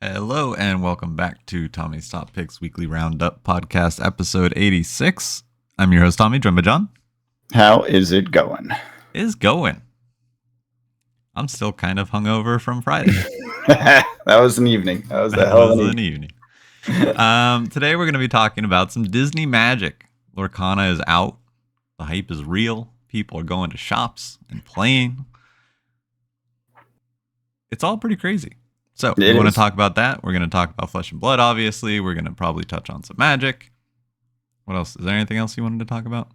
Hello and welcome back to Tommy's Top Picks Weekly Roundup Podcast, episode 86. I'm your host, Tommy, joined by John. How is it going? Is going. I'm still kind of hungover from Friday. That was an evening. That was an evening. Today we're going to be talking about some Disney magic. Lorcana is out. The hype is real. People are going to shops and playing. It's all pretty crazy. So we want to talk about that. We're going to talk about Flesh and Blood, obviously. We're going to probably touch on some magic. What else? Is there anything else you wanted to talk about?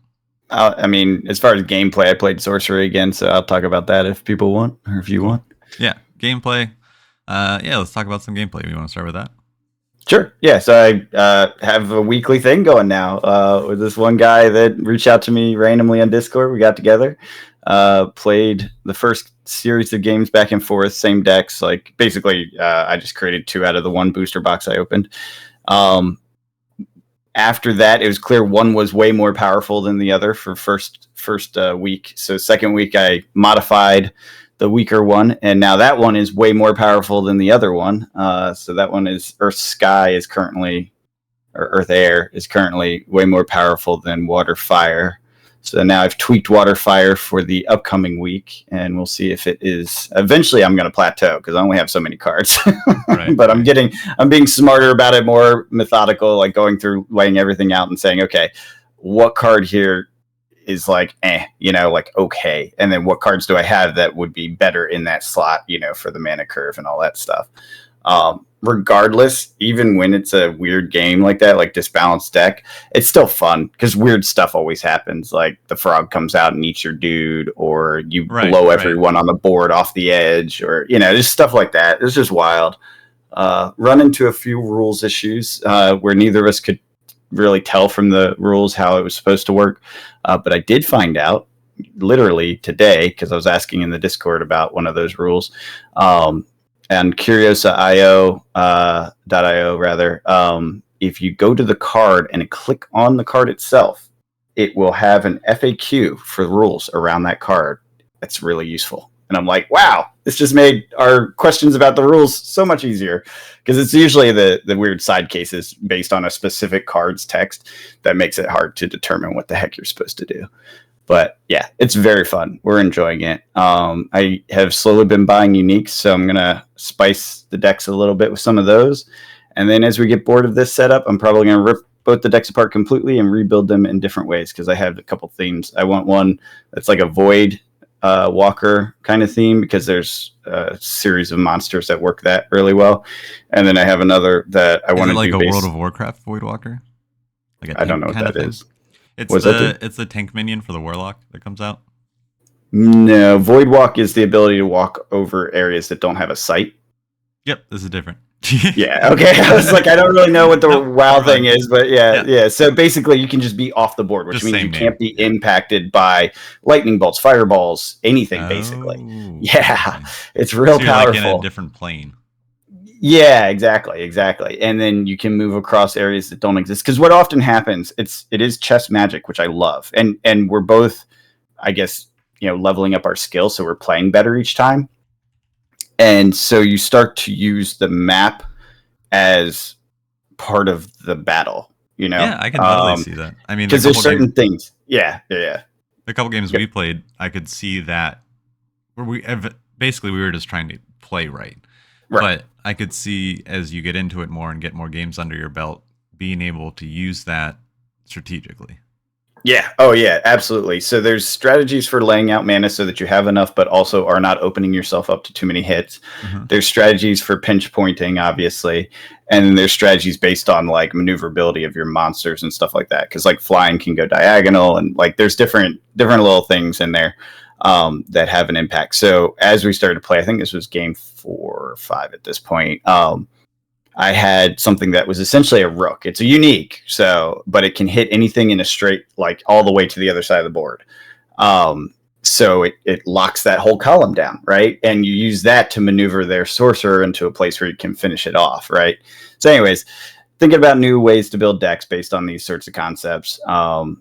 I mean, as far as gameplay, I played Sorcery again, so I'll talk about that if people want, or if you want. Yeah, gameplay. Let's talk about some gameplay. You want to start with that? Sure. Yeah, so I have a weekly thing going now with this one guy that reached out to me randomly on Discord. We got together, played the first series of games back and forth, same decks. Like basically, I just created 2 out of the 1 booster box I opened. After that, it was clear one was way more powerful than the other for first week. So second week, I modified the weaker one, and now that one is way more powerful than the other one. So that one is Earth Sky is currently, or Earth Air is currently way more powerful than Water Fire. So now I've tweaked Water Fire for the upcoming week, and we'll see if it is. Eventually, I'm going to plateau because I only have so many cards. Right, but I'm being smarter about it, more methodical, like going through, laying everything out, and saying, okay, what card here is like, like okay, and then what cards do I have that would be better in that slot, for the mana curve and all that stuff. Regardless, even when it's a weird game like that, like disbalanced deck, it's still fun because weird stuff always happens. Like the frog comes out and eats your dude, or you blow everyone on the board off the edge, or just stuff like that. It's just wild. Run into a few rules issues where neither of us could really tell from the rules how it was supposed to work, but I did find out literally today because I was asking in the Discord about one of those rules. And Curiosa.io, if you go to the card and click on the card itself, it will have an FAQ for rules around that card. That's really useful. And I'm like, wow, this just made our questions about the rules so much easier, because it's usually the weird side cases based on a specific card's text that makes it hard to determine what the heck you're supposed to do. But yeah, it's very fun. We're enjoying it. I have slowly been buying uniques, so I'm going to spice the decks a little bit with some of those. And then as we get bored of this setup, I'm probably going to rip both the decks apart completely and rebuild them in different ways, because I have a couple themes. I want one that's like a Void Walker kind of theme, because there's a series of monsters that work that really well. And then I have another that I want to do like a World of Warcraft Void Walker? Like I don't know what that is. It's the tank minion for the Warlock that comes out. No, Void Walk is the ability to walk over areas that don't have a sight. Yep, this is different. Yeah, okay. I was like, I don't really know what the WoW thing is, but yeah. So basically, you can just be off the board, which just means you can't be impacted by lightning bolts, fireballs, anything, basically. Yeah, it's real powerful. Like in a different plane. Yeah, exactly. And then you can move across areas that don't exist. Because what often happens, it is chess magic, which I love. And we're both, I guess, leveling up our skills, so we're playing better each time. And so you start to use the map as part of the battle, Yeah, I can totally see that. I mean, because there's certain things. Yeah. The couple games we played, I could see that where we were just trying to play right. But I could see, as you get into it more and get more games under your belt, being able to use that strategically. Yeah. Oh, yeah, absolutely. So there's strategies for laying out mana so that you have enough, but also are not opening yourself up to too many hits. Mm-hmm. There's strategies for pinch pointing, obviously. And then there's strategies based on like maneuverability of your monsters and stuff like that. Because like flying can go diagonal, and like there's different little things in there that have an impact. So as we started to play, I think this was game 4 or 5 at this point, I had something that was essentially a rook. It's a unique, but it can hit anything in a straight, like all the way to the other side of the board. So it locks that whole column down, right? And you use that to maneuver their sorcerer into a place where you can finish it off, right? So anyways, thinking about new ways to build decks based on these sorts of concepts.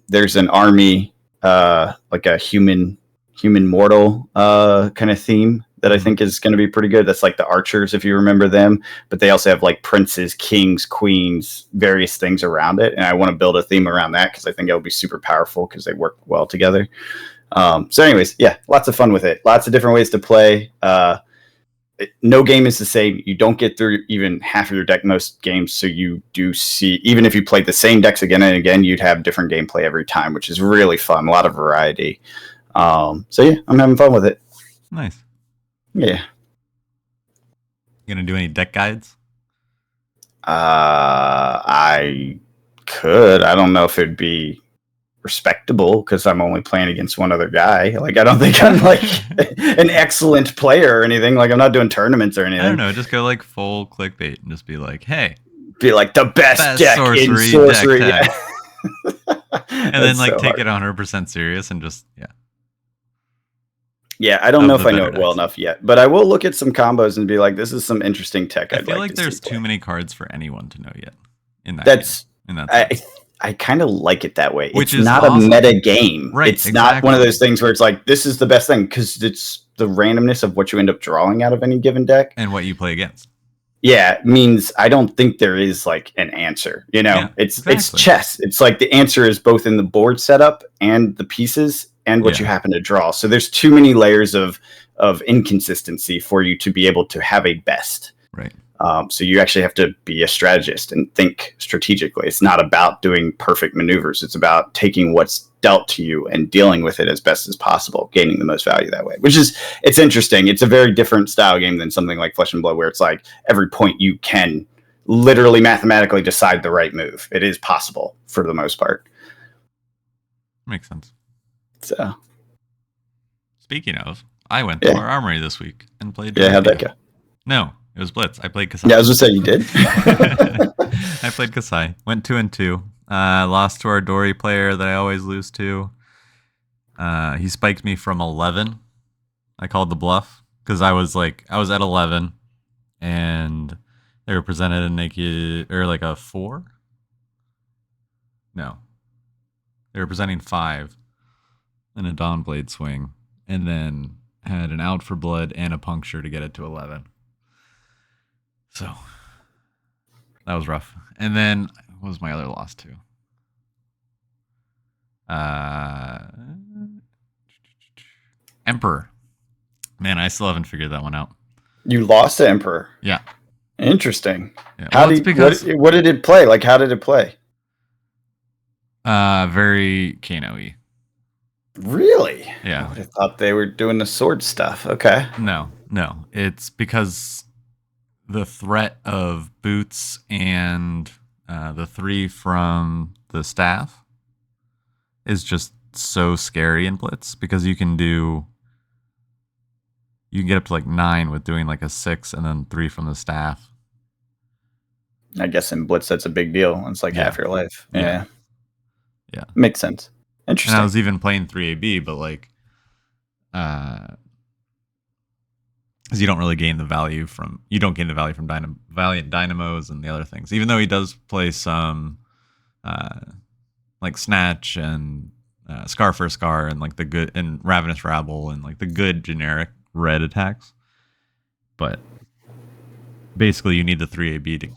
There's an army, like a human mortal kind of theme that I think is going to be pretty good. That's like the archers, if you remember them. But they also have like princes, kings, queens, various things around it. And I want to build a theme around that because I think it will be super powerful because they work well together. So anyways, yeah, lots of fun with it. Lots of different ways to play. No game is the same. You don't get through even half of your deck most games, so you do see, even if you played the same decks again and again, you'd have different gameplay every time, which is really fun. A lot of variety. So yeah, I'm having fun with it. Nice. Yeah. You gonna do any deck guides? I could. I don't know if it'd be respectable because I'm only playing against one other guy. Like, I don't think I'm like an excellent player or anything. Like, I'm not doing tournaments or anything. I don't know. Just go like full clickbait and just be like, hey, be like the best deck sorcery in sorcery. Deck Yeah. And then like take it 100% serious and just Yeah, I don't know if I know it well enough yet, but I will look at some combos and be like, this is some interesting tech. I feel like there's too many cards for anyone to know yet in that game. I kind of like it that way. Which it's is not awesome. a meta game. Right, it's not one of those things where it's like, this is the best thing, because it's the randomness of what you end up drawing out of any given deck. And what you play against. Yeah, means I don't think there is like an answer. You know, it's chess. It's like the answer is both in the board setup and the pieces and what you happen to draw. So there's too many layers of inconsistency for you to be able to have a best. Right. So you actually have to be a strategist and think strategically. It's not about doing perfect maneuvers. It's about taking what's dealt to you and dealing with it as best as possible, gaining the most value that way, it's interesting. It's a very different style game than something like Flesh and Blood, where it's like every point you can literally mathematically decide the right move. It is possible for the most part. Makes sense. So, speaking of, I went to our armory this week and played. Yeah, how'd that go? No, it was Blitz. I played Kasai. Yeah, I was just saying you did. I played Kasai. Went 2-2. Lost to our Dory player that I always lose to. He spiked me from 11. I called the bluff because I was at 11, and they were presented a naked or like a 4. No, they were presenting 5 in a Dawnblade swing, and then had an out for blood and a puncture to get it to 11. So that was rough. And then what was my other loss to? Emperor. Man, I still haven't figured that one out. You lost to Emperor? Yeah. Interesting. Yeah. What did it play? Like, how did it play? Very Kano-y. Really? Yeah. I would have thought they were doing the sword stuff. Okay. No. It's because the threat of boots and the 3 from the staff is just so scary in Blitz, because you can get up to like 9 with doing like a 6 and then 3 from the staff. I guess in Blitz that's a big deal. It's like half your life. Yeah. Makes sense. Interesting. And I was even playing 3AB, but like because you don't really gain the value from Valiant Dynamos and the other things. Even though he does play some like Snatch and Scar for Scar and like the good and Ravenous Rabble and like the good generic red attacks. But basically you need the 3AB to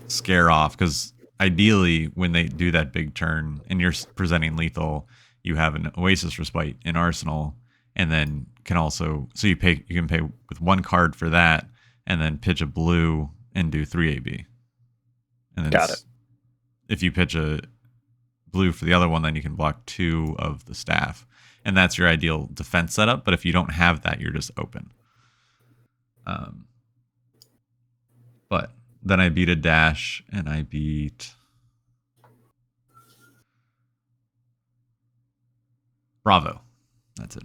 scare off, because ideally when they do that big turn and you're presenting lethal, you have an Oasis Respite in Arsenal, and then can also, so you can pay with 1 card for that and then pitch a blue and do 3AB. And then got it. If you pitch a blue for the other one, then you can block 2 of the staff. And that's your ideal defense setup. But if you don't have that, you're just open. But then I beat a dash, and I beat Bravo. That's it.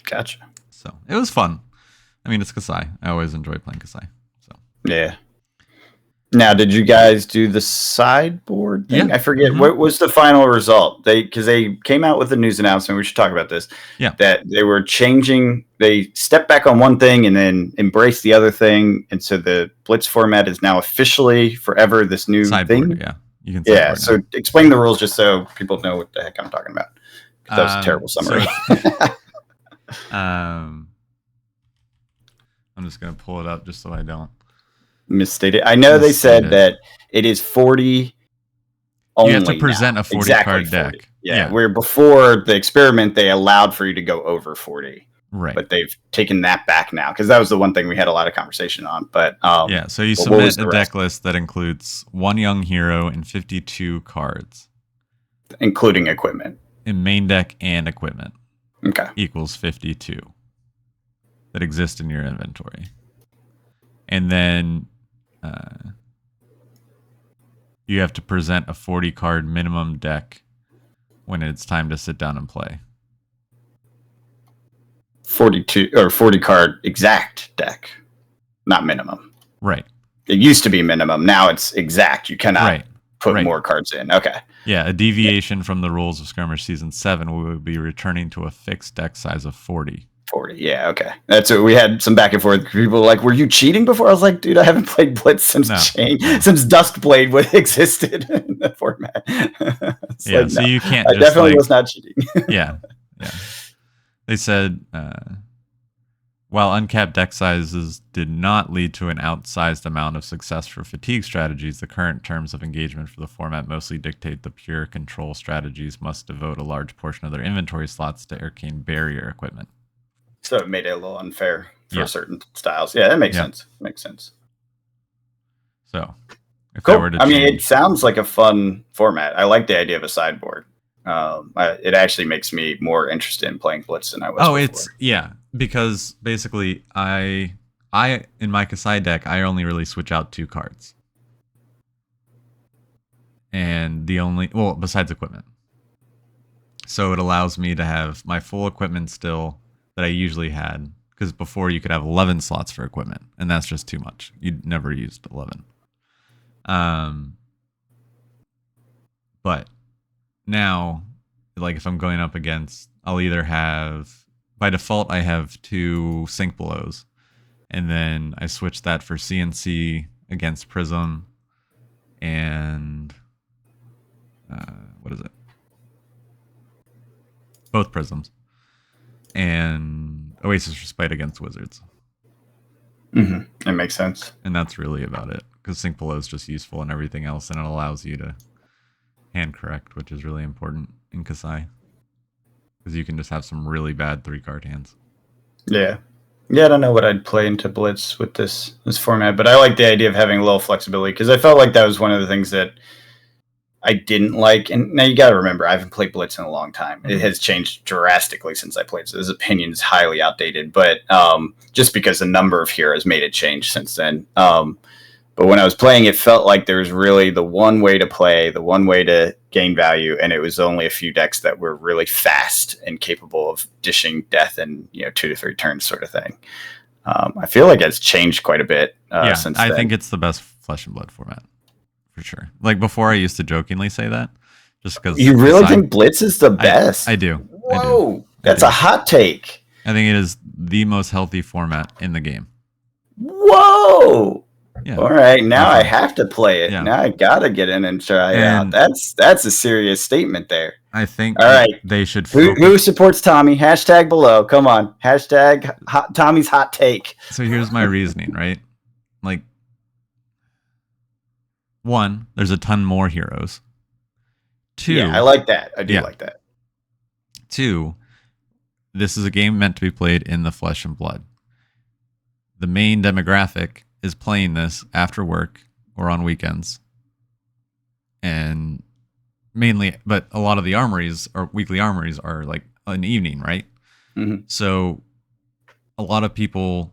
Gotcha. So it was fun. I mean, it's Kasai. I always enjoy playing Kasai. So yeah. Now, did you guys do the sideboard thing? Yeah. I forget. What was the final result? Because they came out with a news announcement. We should talk about this. Yeah. That they were changing. They stepped back on one thing and then embraced the other thing. And so the Blitz format is now officially forever this new sideboard, thing. Yeah. You can. Yeah. So explain the rules just so people know what the heck I'm talking about. That was a terrible summary. I'm just going to pull it up just so I don't misstate it. I know they said that it is 40 only. You have to present now. A 40 card 40. deck. Yeah, where before the experiment, they allowed for you to go over 40. Right. But they've taken that back now, because that was the one thing we had a lot of conversation on. But yeah, so you submit a deck list that includes 1 young hero and 52 cards. Including equipment. In main deck and equipment. Okay. Equals 52 that exist in your inventory. And then you have to present a 40 card minimum deck when it's time to sit down and play. 42 or 40 card exact deck, not minimum. Right. It used to be minimum. Now it's exact. You cannot put more cards in. Okay. Yeah, a deviation from the rules of Skirmish Season 7, we would be returning to a fixed deck size of 40. 40, yeah, okay. That's what we had some back and forth. People were like, were you cheating before? I was like, dude, I haven't played Blitz since since Duskblade existed in the format. Yeah, like, so you can't I definitely was not cheating. Yeah. They said, while uncapped deck sizes did not lead to an outsized amount of success for fatigue strategies, the current terms of engagement for the format mostly dictate the pure control strategies must devote a large portion of their inventory slots to arcane barrier equipment. So it made it a little unfair for certain styles. Yeah, that makes sense. Makes sense. So, if that were to change, it sounds like a fun format. I like the idea of a sideboard. It actually makes me more interested in playing Blitz than I was before. Because basically, I in my Kasai deck, I only really switch out 2 cards, and besides equipment, so it allows me to have my full equipment still that I usually had, because before you could have 11 slots for equipment, and that's just too much. You'd never used 11. But now, like if I'm going up against, I'll either have, by default, I have 2 Sync Belows, and then I switch that for CNC against Prism, and what is it? Both Prisms. And Oasis Respite against Wizards. Mm-hmm. That makes sense. And that's really about it, because Sync Below is just useful and everything else, and it allows you to hand correct, which is really important in Kasai, because you can just have some really bad 3-card hands. Yeah, I don't know what I'd play into Blitz with this format, but I like the idea of having a little flexibility, because I felt like that was one of the things that I didn't like. And now you got to remember, I haven't played Blitz in a long time. It has changed drastically since I played, so his opinion is highly outdated. But just because the number of heroes made it change since then. But when I was playing, it felt like there was really the one way to play, the one way to gain value, and it was only a few decks that were really fast and capable of dishing death in 2 to 3 turns, sort of thing. I feel like it's changed quite a bit since then. I think it's the best Flesh and Blood format. For sure. Like before, I used to jokingly say that, just because you really think Blitz is the best. I do. Whoa, that's a hot take. I think it is the most healthy format in the game. Whoa. Yeah. All right, now I have to play it. Yeah. Now I gotta get in and try it out. That's a serious statement there. I think. All right, they should. Who supports Tommy? Hashtag below. Come on. Hashtag Tommy's hot take. So here's my reasoning, right? Like, 1, there's a ton more heroes. 2, yeah, I like that. I do like that. 2, this is a game meant to be played in the flesh and blood. The main demographic is playing this after work or on weekends, and mainly, but a lot of the armories or weekly armories are like an evening, right? Mm-hmm. So a lot of people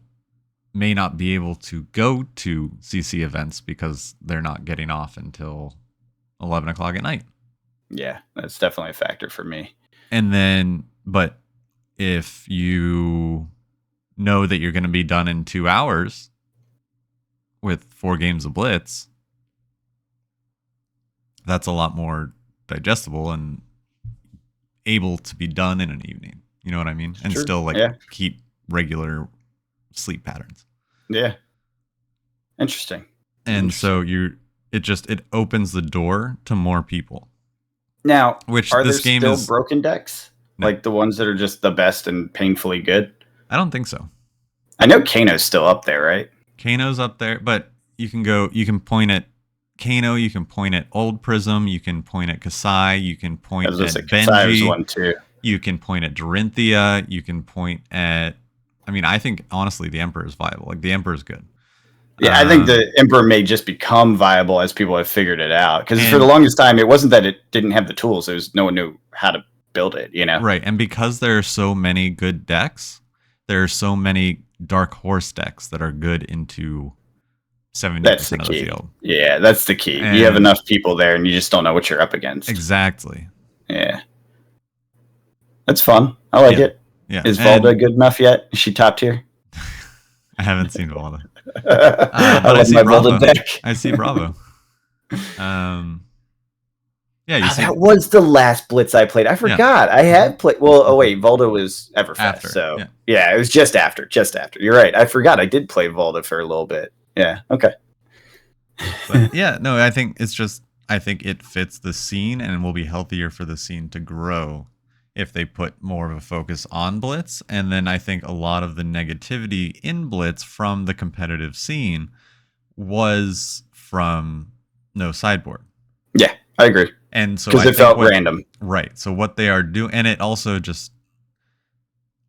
may not be able to go to CC events because they're not getting off until 11 o'clock at night. Yeah, that's definitely a factor for me. And then, but if you know that you're going to be done in 2 hours with 4 games of Blitz, that's a lot more digestible and able to be done in an evening. You know what I mean? And still keep regular sleep patterns. Yeah. Interesting. And so it opens the door to more people. Now, which are this there game still is broken decks? No. Like the ones that are just the best and painfully good? I don't think so. I know Kano's still up there, right? Kano's up there, but you can point at Kano, you can point at Old Prism, you can point at Kasai, you can point at Kasai was Benji, one too. You can point at Dorinthia, you can point at. I mean, I think honestly, the Emperor is viable. Like the Emperor is good. Yeah, I think the Emperor may just become viable as people have figured it out. Because for the longest time, it wasn't that it didn't have the tools; it was no one knew how to build it. You know, right? And because there are so many good decks, there are so many dark horse decks that are good into 70% of the field. Yeah, that's the key. You have enough people there, and you just don't know what you're up against. Exactly. Yeah, that's fun. I like it. Yeah. Is Volda good enough yet? Is she top tier? I haven't seen Volda. But I see Bravo. I see Bravo. Yeah, you see. That was the last Blitz I played. I forgot. I had played. Well, oh wait, Volda was Everfast. After, so yeah, it was just after. Just after. You're right. I forgot. I did play Volda for a little bit. Yeah. Okay. But yeah, no, I think it's just. I think it fits the scene and will be healthier for the scene to grow if they put more of a focus on Blitz. And then I think a lot of the negativity in Blitz from the competitive scene was from no sideboard. Yeah, I agree. And so because it felt random. Right. So what they are doing, and it also just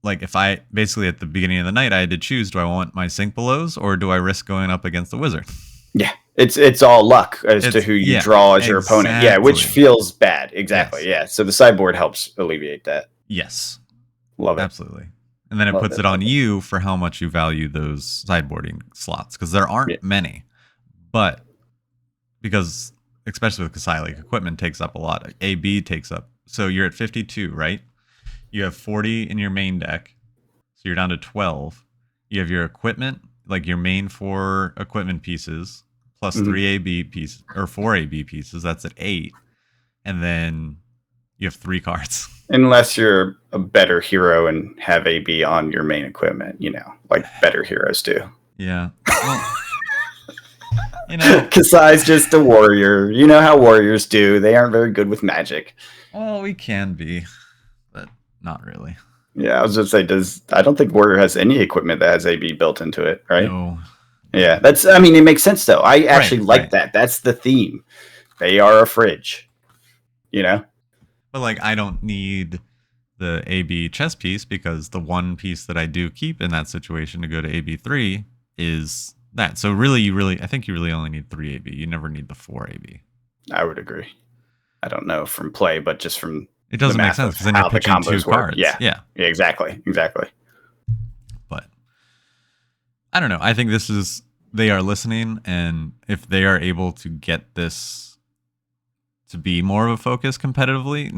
like if I basically at the beginning of the night I had to choose, do I want my sink belows or do I risk going up against the wizard? Yeah. It's all luck as to who you draw as your opponent. Yeah, which feels bad. Exactly. Yes. Yeah. So the sideboard helps alleviate that. Yes. Love it. Absolutely. And then it puts it on you for how much you value those sideboarding slots. Because there aren't many. But because especially with Kasai, like equipment takes up a lot. AB takes up. So you're at 52, right? You have 40 in your main deck. So you're down to 12. You have your equipment, like your main 4 equipment pieces. Plus 3 AB pieces or 4 AB pieces. That's at 8, and then you have 3 cards. Unless you're a better hero and have AB on your main equipment, like better heroes do. Yeah. Well, Kasai's just a warrior. You know how warriors do. They aren't very good with magic. Well, we can be, but not really. Yeah, I was just say, I don't think warrior has any equipment that has AB built into it, right? No. Yeah, it makes sense though. I actually like that. That's the theme. They are a fridge, But like, I don't need the AB chess piece because the one piece that I do keep in that situation to go to AB3 is that. So really, I think you really only need 3 AB. You never need the 4 AB. I would agree. I don't know from play, but just from it doesn't make sense because then you're pitching 2 cards. Yeah, exactly. But I don't know. I think they are listening, and if they are able to get this to be more of a focus competitively,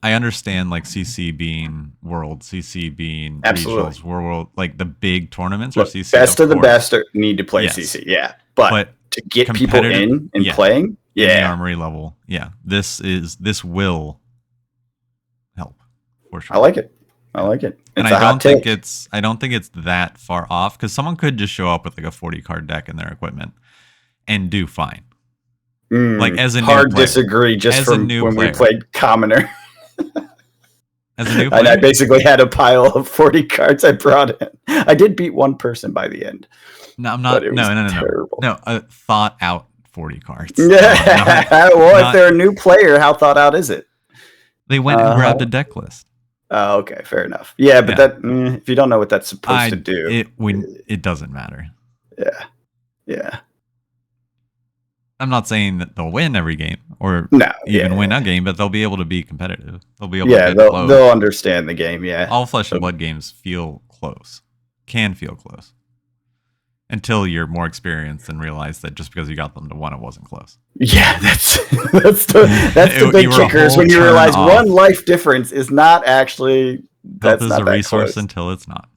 I understand like CC being World, CC being Regionals, World, like the big tournaments or CC. Best of the best need to play CC, but to get people in and playing, in the Armory level, this will help for sure. I like it. And I don't think it's that far off because someone could just show up with like a 40 card deck in their equipment and do fine. Like as a hard disagree just from when we played Commoner. As a new player, and I basically had a pile of 40 cards I brought in. I did beat one person by the end. No, I'm not. No, thought out 40 cards. Yeah. If they're a new player, how thought out is it? They went and grabbed a deck list. Oh, okay, fair enough. Yeah, but that if you don't know what that's supposed to do, it doesn't matter. Yeah. I'm not saying that they'll win every game or even win a game, but they'll be able to be competitive. They'll be able to get close. They'll understand the game. Yeah, all Flesh and Blood games can feel close, until you're more experienced and realize that just because you got them to 1, it wasn't close. Yeah, that's the big kicker is when you realize one life difference is not actually that's not a resource until it's not.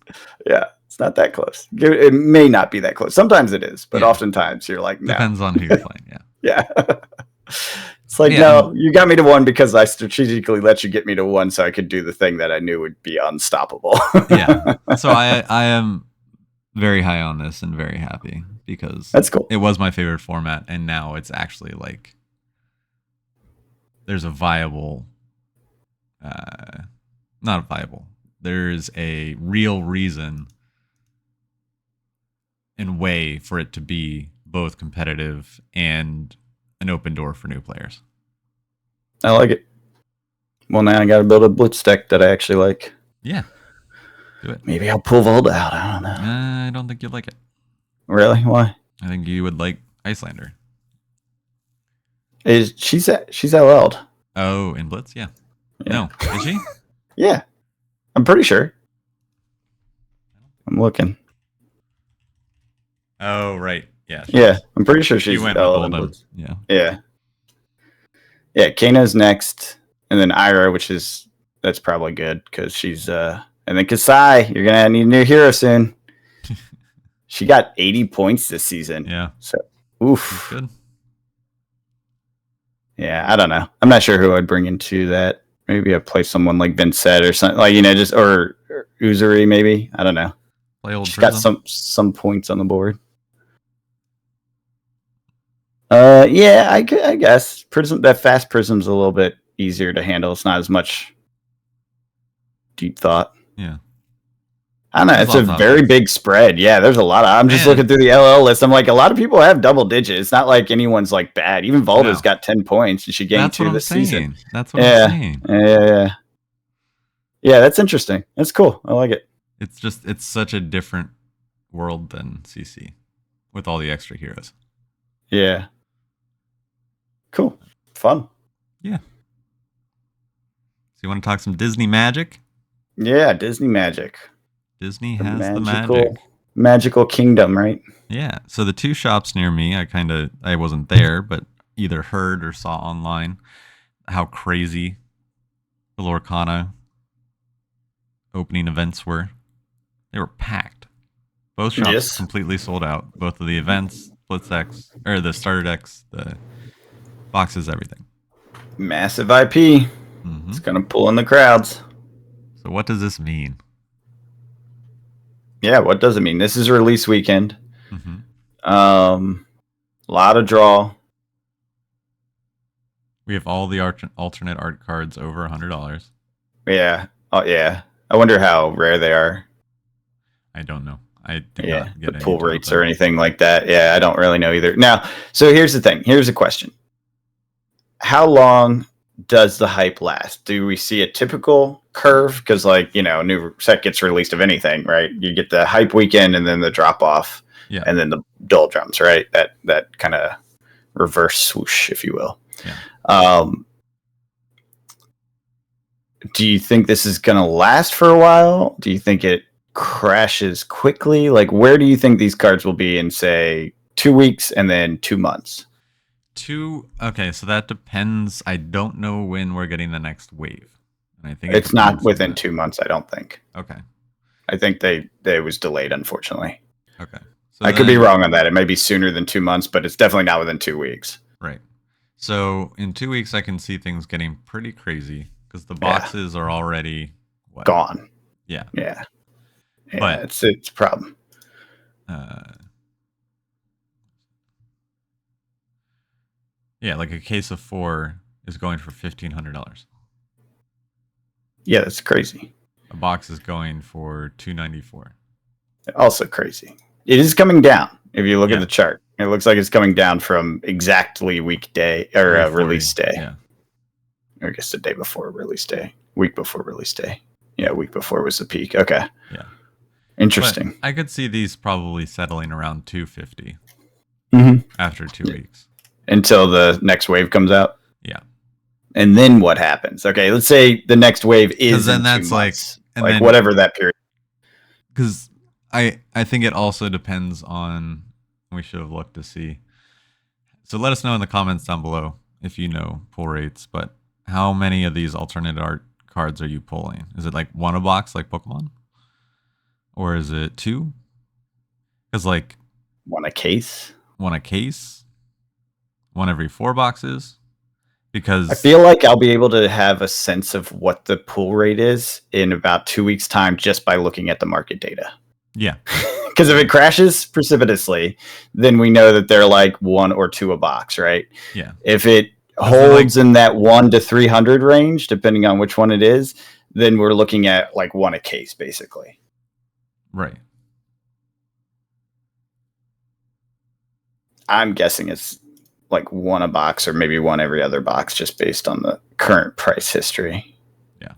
Yeah, it's not that close. It may not be that close. Sometimes it is, but oftentimes you're like, no. Depends on who you're playing. Yeah. It's like, no, you got me to 1 because I strategically let you get me to 1 so I could do the thing that I knew would be unstoppable. Yeah. So I am very high on this and very happy because that's cool. It was my favorite format, and now it's actually like there's a viable, not viable. There's a real reason and way for it to be both competitive and an open door for new players. I like it. Well, now I got to build a blitz deck that I actually like. Yeah. Do it. Maybe I'll pull Volda out. I don't know. I don't think you'd like it. Really? Why? I think you would like Icelander. She's LL'd. Oh, in Blitz? Yeah. No. Is she? Yeah. I'm pretty sure. I'm looking. Oh, right. Yeah. Yeah. I'm pretty sure she's went LL'd with in Oldham. Blitz. Yeah. Yeah. Yeah. Kano's next. And then Ira, that's probably good because she's, and then Kasai, you're going to need a new hero soon. She got 80 points this season. Yeah. So, oof. That's good. Yeah, I don't know. I'm not sure who I'd bring into that. Maybe I'd play someone like Vincent or something, like, just or Uzuri maybe. I don't know. Play old She's Prism. got some points on the board. Yeah, I guess Prism. That fast Prism's a little bit easier to handle. It's not as much deep thought. Yeah. I don't know. It's a very big spread. Yeah, there's a lot of. I'm just looking through the LL list. I'm like, a lot of people have double digits. It's not like anyone's like bad. Even Volda's got 10 points, and she gained 2 this season. That's what I'm saying. Yeah, that's interesting. That's cool. I like it. It's such a different world than CC with all the extra heroes. Yeah. Cool. Fun. Yeah. So you want to talk some Disney magic? Yeah, Disney magic. Disney has the magic. Magical kingdom, right? Yeah. So the 2 shops near me, I wasn't there, but either heard or saw online how crazy the Lorcana opening events were. They were packed. Both shops completely sold out. Both of the events, Blitz decks, or the starter decks, the boxes, everything. Massive IP. Mm-hmm. It's going to pull in the crowds. So what does this mean? Yeah, what does it mean? This is release weekend. Mm-hmm. Lot of draw. We have all the alternate art cards over $100. Yeah. Oh, yeah. I wonder how rare they are. I don't know. I did not get the pull rates or anything like that. Yeah, I don't really know either. Now, so here's the thing. Here's a question. How long does the hype last? Do we see a typical curve? Because, new set gets released of anything, right? You get the hype weekend and then the drop off, and then the doldrums, right? That kind of reverse swoosh, if you will. Yeah. Do you think this is going to last for a while? Do you think it crashes quickly? Like, where do you think these cards will be in, say, 2 weeks and then 2 months? Okay, so that depends. I don't know when we're getting the next wave. And I think it's not within 2 months, I don't think. Okay. I think they was delayed, unfortunately. Okay. So I could be wrong on that. It may be sooner than 2 months, but it's definitely not within 2 weeks. Right. So in 2 weeks, I can see things getting pretty crazy because the boxes are already gone. Yeah. Yeah. But it's a problem. Yeah, like a case of 4 is going for $1,500. Yeah, that's crazy. A box is going for $294. Also crazy. It is coming down. If you look at the chart, it looks like it's coming down from exactly weekday or release day. Yeah. Or I guess the day before release day, week before release day. Yeah, week before was the peak. Okay. Yeah. Interesting. But I could see these probably settling around $250 after 2 weeks. Until the next wave comes out? Yeah. And then what happens? Okay, let's say the next wave is then that's 2 months. and like then, whatever that period. Because I think it also depends on, we should have looked to see. So let us know in the comments down below if you know pull rates, but how many of these alternate art cards are you pulling? Is it like 1 a box like Pokemon? Or is it 2? Because 1 a case? 1 a case? 1 every 4 boxes? Because I feel like I'll be able to have a sense of what the pull rate is in about 2 weeks' time just by looking at the market data. Yeah. Because if it crashes precipitously, then we know that they're like 1 or 2 a box, right? Yeah. If it holds in that 1 to 300 range, depending on which one it is, then we're looking at 1 a case, basically. Right. I'm guessing it's like one a box or maybe one every other box, just based on the current price history. Yeah,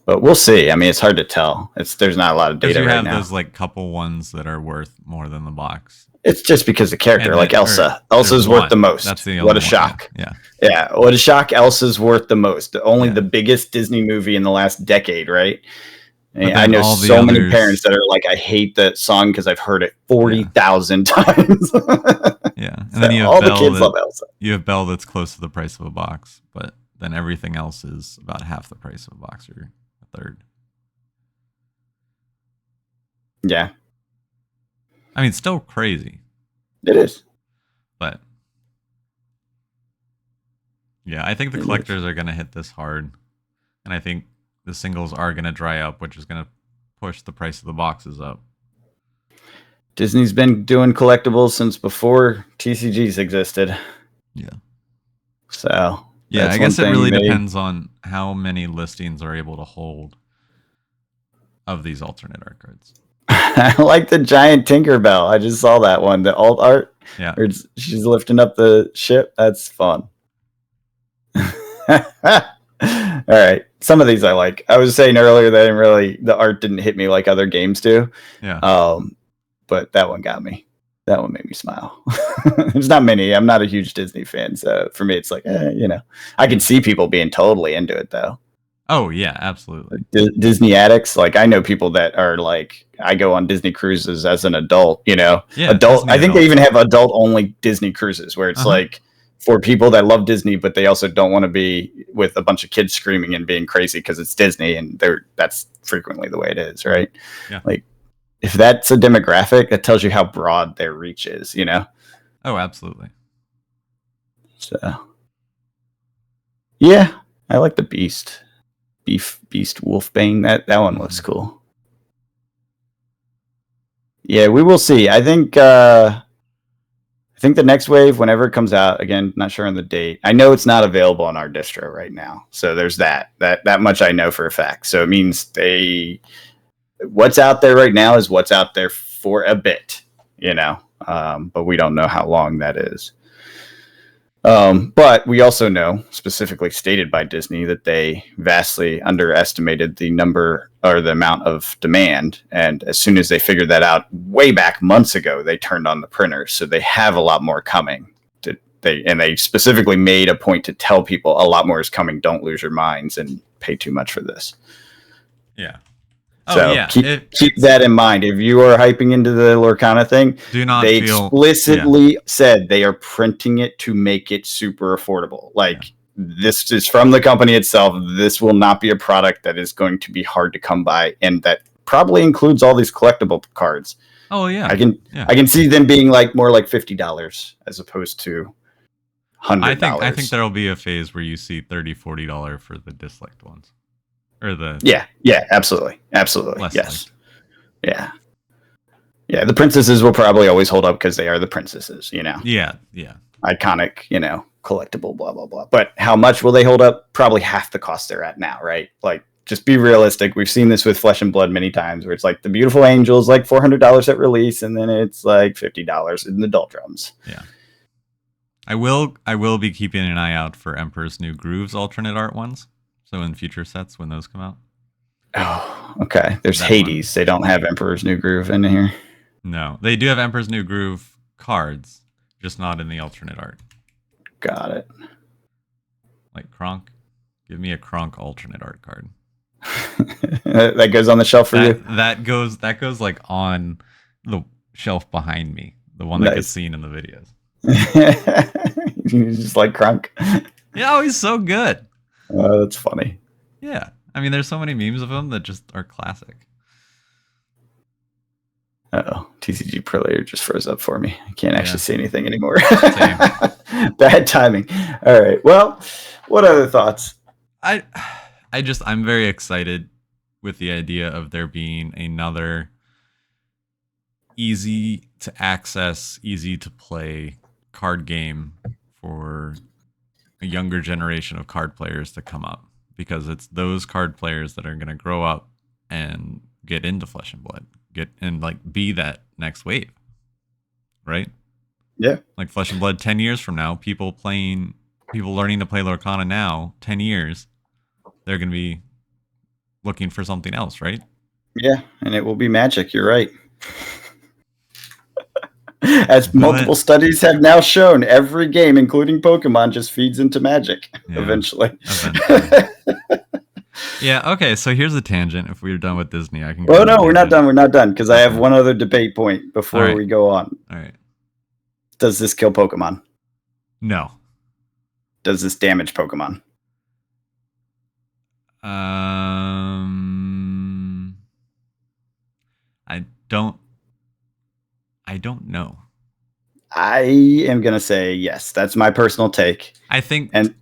but we'll see. I mean, it's hard to tell. There's not a lot of data you right have now. those like couple ones that are worth more than the box. It's just because the character, like Elsa. Elsa's worth the most. That's the what a shock. Yeah. What a shock. Elsa's worth the most. Only the biggest Disney movie in the last decade, right? I know so many parents that are like, I hate that song because I've heard it 40,000 times. Yeah. And then you have all the kids love Elsa. You have Belle that's close to the price of a box, but then everything else is about half the price of a box or a third. Yeah. I mean, still crazy. It is. But yeah, I think the collectors are going to hit this hard. And I think the singles are going to dry up, which is going to push the price of the boxes up. Disney's been doing collectibles since before TCGs existed. Yeah. So, yeah, I guess it really depends on how many listings are able to hold of these alternate art cards. I like the giant Tinkerbell. I just saw that one. The alt art. Yeah. She's lifting up the ship. That's fun. All right. Some of these I like. I was saying earlier that the art didn't hit me like other games do. Yeah. But that one got me. That one made me smile. There's not many. I'm not a huge Disney fan, so for me, it's like, I can see people being totally into it though. Oh yeah, absolutely. Disney addicts. Like, I know people that are like, I go on Disney cruises as an adult. Yeah. I think they even have adult only Disney cruises where it's like for people that love Disney, but they also don't want to be with a bunch of kids screaming and being crazy because it's Disney, and that's frequently the way it is, right? Yeah. Like, if that's a demographic, that tells you how broad their reach is, Oh, absolutely. So, yeah, I like the Beast Wolfbane. That one looks cool. Yeah, we will see. I think the next wave, whenever it comes out, again, not sure on the date. I know it's not available on our distro right now, so there's that much I know for a fact. So it means what's out there right now is what's out there for a bit, but we don't know how long that is. But we also know, specifically stated by Disney, that they vastly underestimated the number or the amount of demand. And as soon as they figured that out way back months ago, they turned on the printers. So they have a lot more coming. They specifically made a point to tell people a lot more is coming. Don't lose your minds and pay too much for this. Yeah. So keep that in mind. If you are hyping into the Lorcana thing, they explicitly said they are printing it to make it super affordable. This is from the company itself. This will not be a product that is going to be hard to come by, and that probably includes all these collectible cards. Oh yeah, I can see them being more like $50 as opposed to $100. I think there will be a phase where you see $30-$40 for the disliked ones. Or absolutely, yes, yeah. The princesses will probably always hold up because they are the princesses, Yeah. Iconic, collectible, blah blah blah. But how much will they hold up? Probably half the cost they're at now, right? Like, just be realistic. We've seen this with Flesh and Blood many times, where it's like the Beautiful Angels, like $400 at release, and then it's like $50 in the doldrums. Yeah. I will be keeping an eye out for Emperor's New Grooves alternate art ones. So in future sets, when those come out. Oh, okay. There's Hades. One. They don't have Emperor's New Groove in here. No, they do have Emperor's New Groove cards, just not in the alternate art. Got it. Like Kronk. Give me a Kronk alternate art card. That goes on the shelf for you? That goes like on the shelf behind me. The one that gets seen in the videos. You just like Kronk? Yeah, he's so good. Oh, that's funny. Yeah. I mean, there's so many memes of him that just are classic. Uh-oh. TCG Pro Layer just froze up for me. I can't actually see anything anymore. Bad timing. All right. Well, what other thoughts? I'm very excited with the idea of there being another easy to access, easy to play card game for a younger generation of card players to come up, because it's those card players that are going to grow up and get into Flesh and Blood, be that next wave, right? Yeah. Like Flesh and Blood 10 years from now, people learning to play Lorcana now, 10 years, they're going to be looking for something else, right? Yeah, and it will be Magic. You're right. As multiple studies have now shown, every game, including Pokemon, just feeds into Magic eventually. Yeah, okay, so here's a tangent. If we're done with Disney, I can go. Oh, no, we're not done. We're not done, because I have one other debate point before we go on. All right. Does this kill Pokemon? No. Does this damage Pokemon? I don't know. I am going to say yes. That's my personal take. I think... And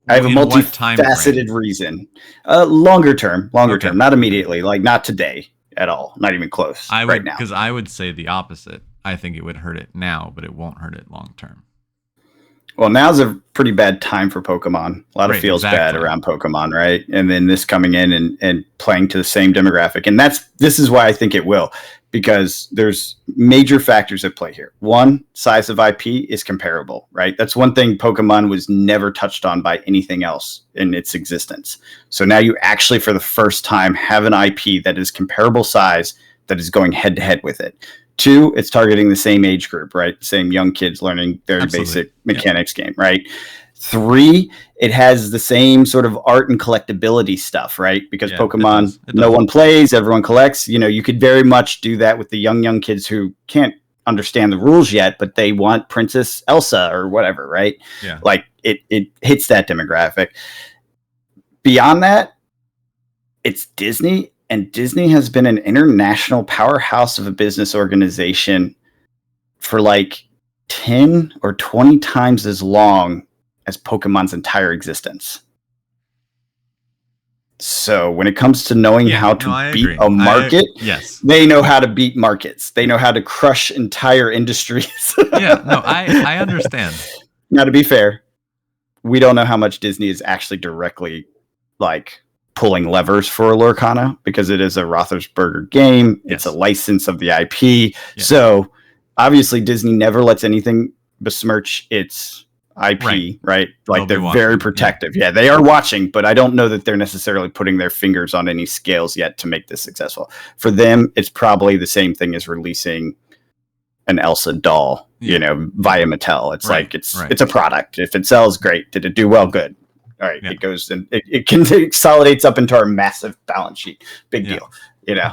I have a multifaceted reason. Longer term, not immediately, like not today at all, not even close right now. Because I would say the opposite. I think it would hurt it now, but it won't hurt it long term. Well, now's a pretty bad time for Pokemon. A lot of feels bad around Pokemon, right? And then this coming in and playing to the same demographic. And this is why I think it will, because there's major factors at play here. One, size of IP is comparable, right? That's one thing Pokemon was never touched on by anything else in its existence. So now you actually, for the first time, have an IP that is comparable size that is going head to head with it. Two, it's targeting the same age group, right? Same young kids learning very basic mechanics game, right? Three, it has the same sort of art and collectability stuff, right? Because Pokemon, no one plays, everyone collects. You know, you could very much do that with the young kids who can't understand the rules yet, but they want Princess Elsa or whatever, right? Yeah. Like it hits that demographic. Beyond that, it's Disney. And Disney has been an international powerhouse of a business organization for like 10 or 20 times as long as Pokemon's entire existence. So when it comes to knowing how to beat a market, they know how to beat markets. They know how to crush entire industries. I understand. Now, to be fair, we don't know how much Disney is actually directly like pulling levers for Lorcana, because it is a Roethlisberger game. It's a license of the IP. So obviously Disney never lets anything besmirch its IP, right? Like they're very protective. Yeah, they are watching, but I don't know that they're necessarily putting their fingers on any scales yet to make this successful. For them, it's probably the same thing as releasing an Elsa doll, you know, via Mattel. It's like it's a product. If it sells, great. Did it do well? Good. All right, it goes and it consolidates up into our massive balance sheet. Big deal, you know.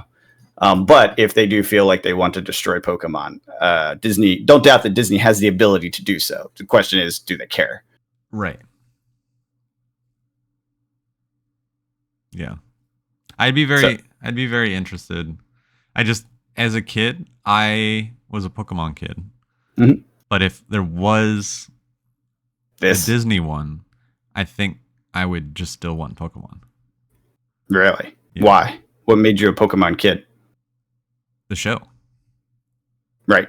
But if they do feel like they want to destroy Pokemon, Disney, don't doubt that Disney has the ability to do so. The question is, do they care? Right. Yeah. I'd be very interested. As a kid, I was a Pokemon kid. Mm-hmm. But if there was a Disney one, I think I would just still want Pokemon. Really? Yeah. Why? What made you a Pokemon kid? The show. Right.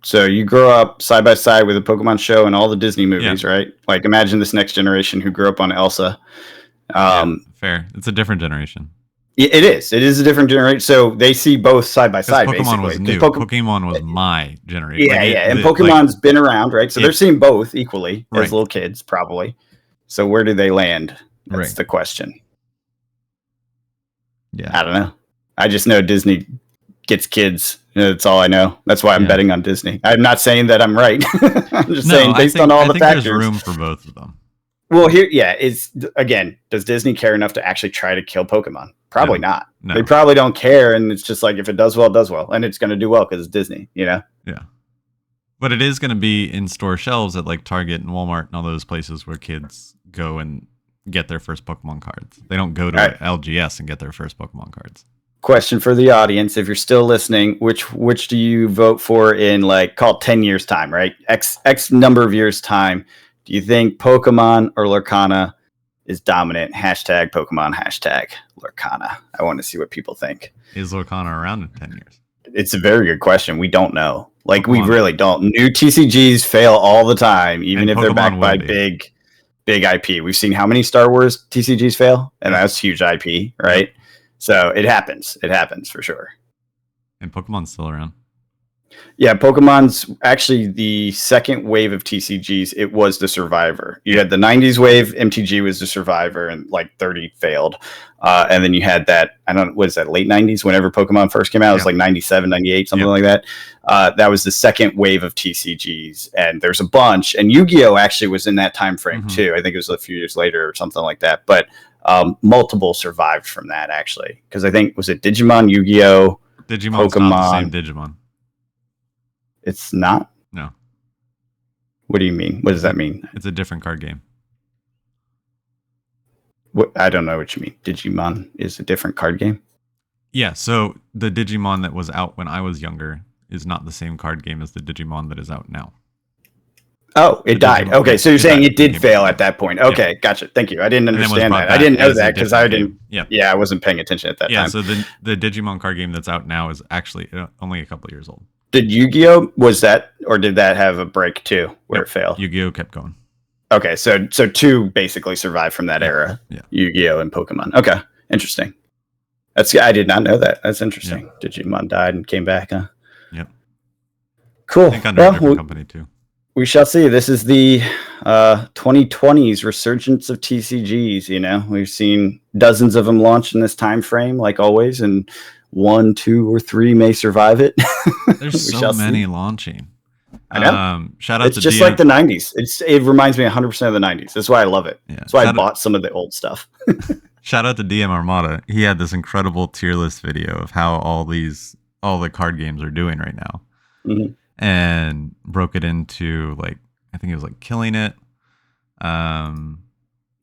So you grow up side by side with a Pokemon show and all the Disney movies, right? Like imagine this next generation who grew up on Elsa. Fair. It's a different generation. It is. It is a different generation. So they see both side by side, Pokemon basically. was new. Pokemon was my generation. Yeah, and Pokemon's been around, right? So they're seeing both equally as little kids, probably. So where do they land? That's the question. Yeah. I don't know. I just know Disney gets kids. That's all I know. That's why I'm betting on Disney. I'm not saying that I'm right. I'm just saying based on all the factors. There's room for both of them. Well, here, again, does Disney care enough to actually try to kill Pokemon? Probably not. No. They probably don't care, and it's just like if it does well, it does well, and it's going to do well because it's Disney, you know? Yeah. But it is going to be in store shelves at like Target and Walmart and all those places where kids go and get their first Pokemon cards. They don't go to LGS and get their first Pokemon cards. Question for the audience, if you're still listening, which do you vote for in like call it 10 years time, right? X number of years time. Do you think Pokemon or Lorcana is dominant? Hashtag Pokemon, hashtag Lorcana. I want to see what people think. Is Lorcana around in 10 years? It's a very good question. We don't know. Like, we really don't. New TCGs fail all the time, even if they're backed by big IP. We've seen how many Star Wars TCGs fail? And that's huge IP, right? So it happens. It happens for sure. And Pokemon's still around. Yeah, Pokemon's actually the second wave of TCGs. It was the Survivor. You had the 90s wave, MTG was the Survivor, and like 30 failed. And then you had that, I don't know, what is that, late 90s, whenever Pokemon first came out? It was like 97, 98, something like that. That was the second wave of TCGs, and there's a bunch. And Yu-Gi-Oh! Actually was in that time frame too. I think it was a few years later or something like that. But multiple survived from that, actually. Because I think, was it Digimon, Yu-Gi-Oh!, Digimon's Pokemon? Not the same Digimon. It's not? No. What do you mean? What does that mean? It's a different card game. What, I don't know what you mean. Digimon is a different card game? Yeah, so the Digimon that was out when I was younger is not the same card game as the Digimon that is out now. Oh, it died. Digimon, okay, so you're saying it did fail at that point. Okay, gotcha. Thank you. I didn't understand that. I didn't know that because I didn't. Yeah, I wasn't paying attention at that time. Yeah, so the Digimon card game that's out now is actually only a couple years old. Did Yu-Gi-Oh! Was that, or did that have a break too, where it failed? Yu-Gi-Oh! Kept going. Okay, so two basically survived from that era. Yeah. Yu-Gi-Oh! And Pokemon. Okay, interesting. I did not know that. That's interesting. Yeah. Digimon died and came back, huh? Yep. Cool. I think under a different company too. We shall see. This is the 2020's resurgence of TCGs. You know, we've seen dozens of them launch in this time frame, like always, and 1, 2, or 3 may survive it. There's so many launching. I know. Shout out it's to just like the 90s. It reminds me 100% of the 90s. That's why I love it. Yeah. That's why I bought some of the old stuff. Shout out to DM Armada. He had this incredible tier list video of how all the card games are doing right now. Mm-hmm. And broke it into, like, I think it was like Killing It,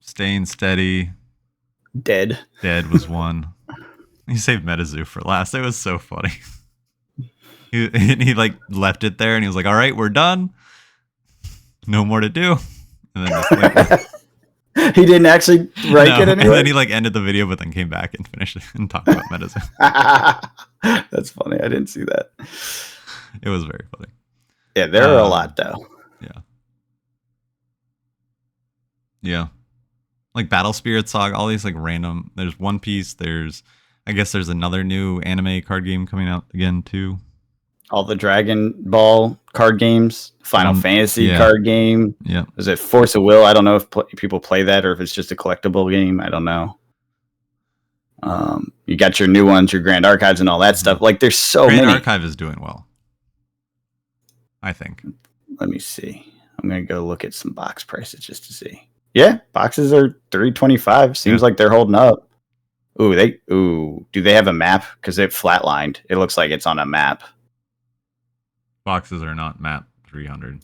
Staying Steady. Dead was one. He saved MetaZoo for last. It was so funny. He like left it there and he was like, all right, we're done. No more to do. And then just like, he didn't actually rank it anyway. And then he like ended the video, but then came back and finished it and talked about MetaZoo. That's funny. I didn't see that. It was very funny. Yeah, there are a lot though. Yeah. Yeah. Like Battle Spirit Saga, all these like random. There's One Piece. I guess there's another new anime card game coming out again too. All the Dragon Ball card games, Final Fantasy card game. Yeah. Is it Force of Will? I don't know if people play that or if it's just a collectible game. I don't know. You got your new ones, your Grand Archives and all that stuff. Like there's so many. Grand Archive is doing well, I think. Let me see. I'm going to go look at some box prices just to see. Yeah, boxes are $325. Seems like they're holding up. Do they have a map? Because it flatlined. It looks like it's on a map. Boxes are not map 300.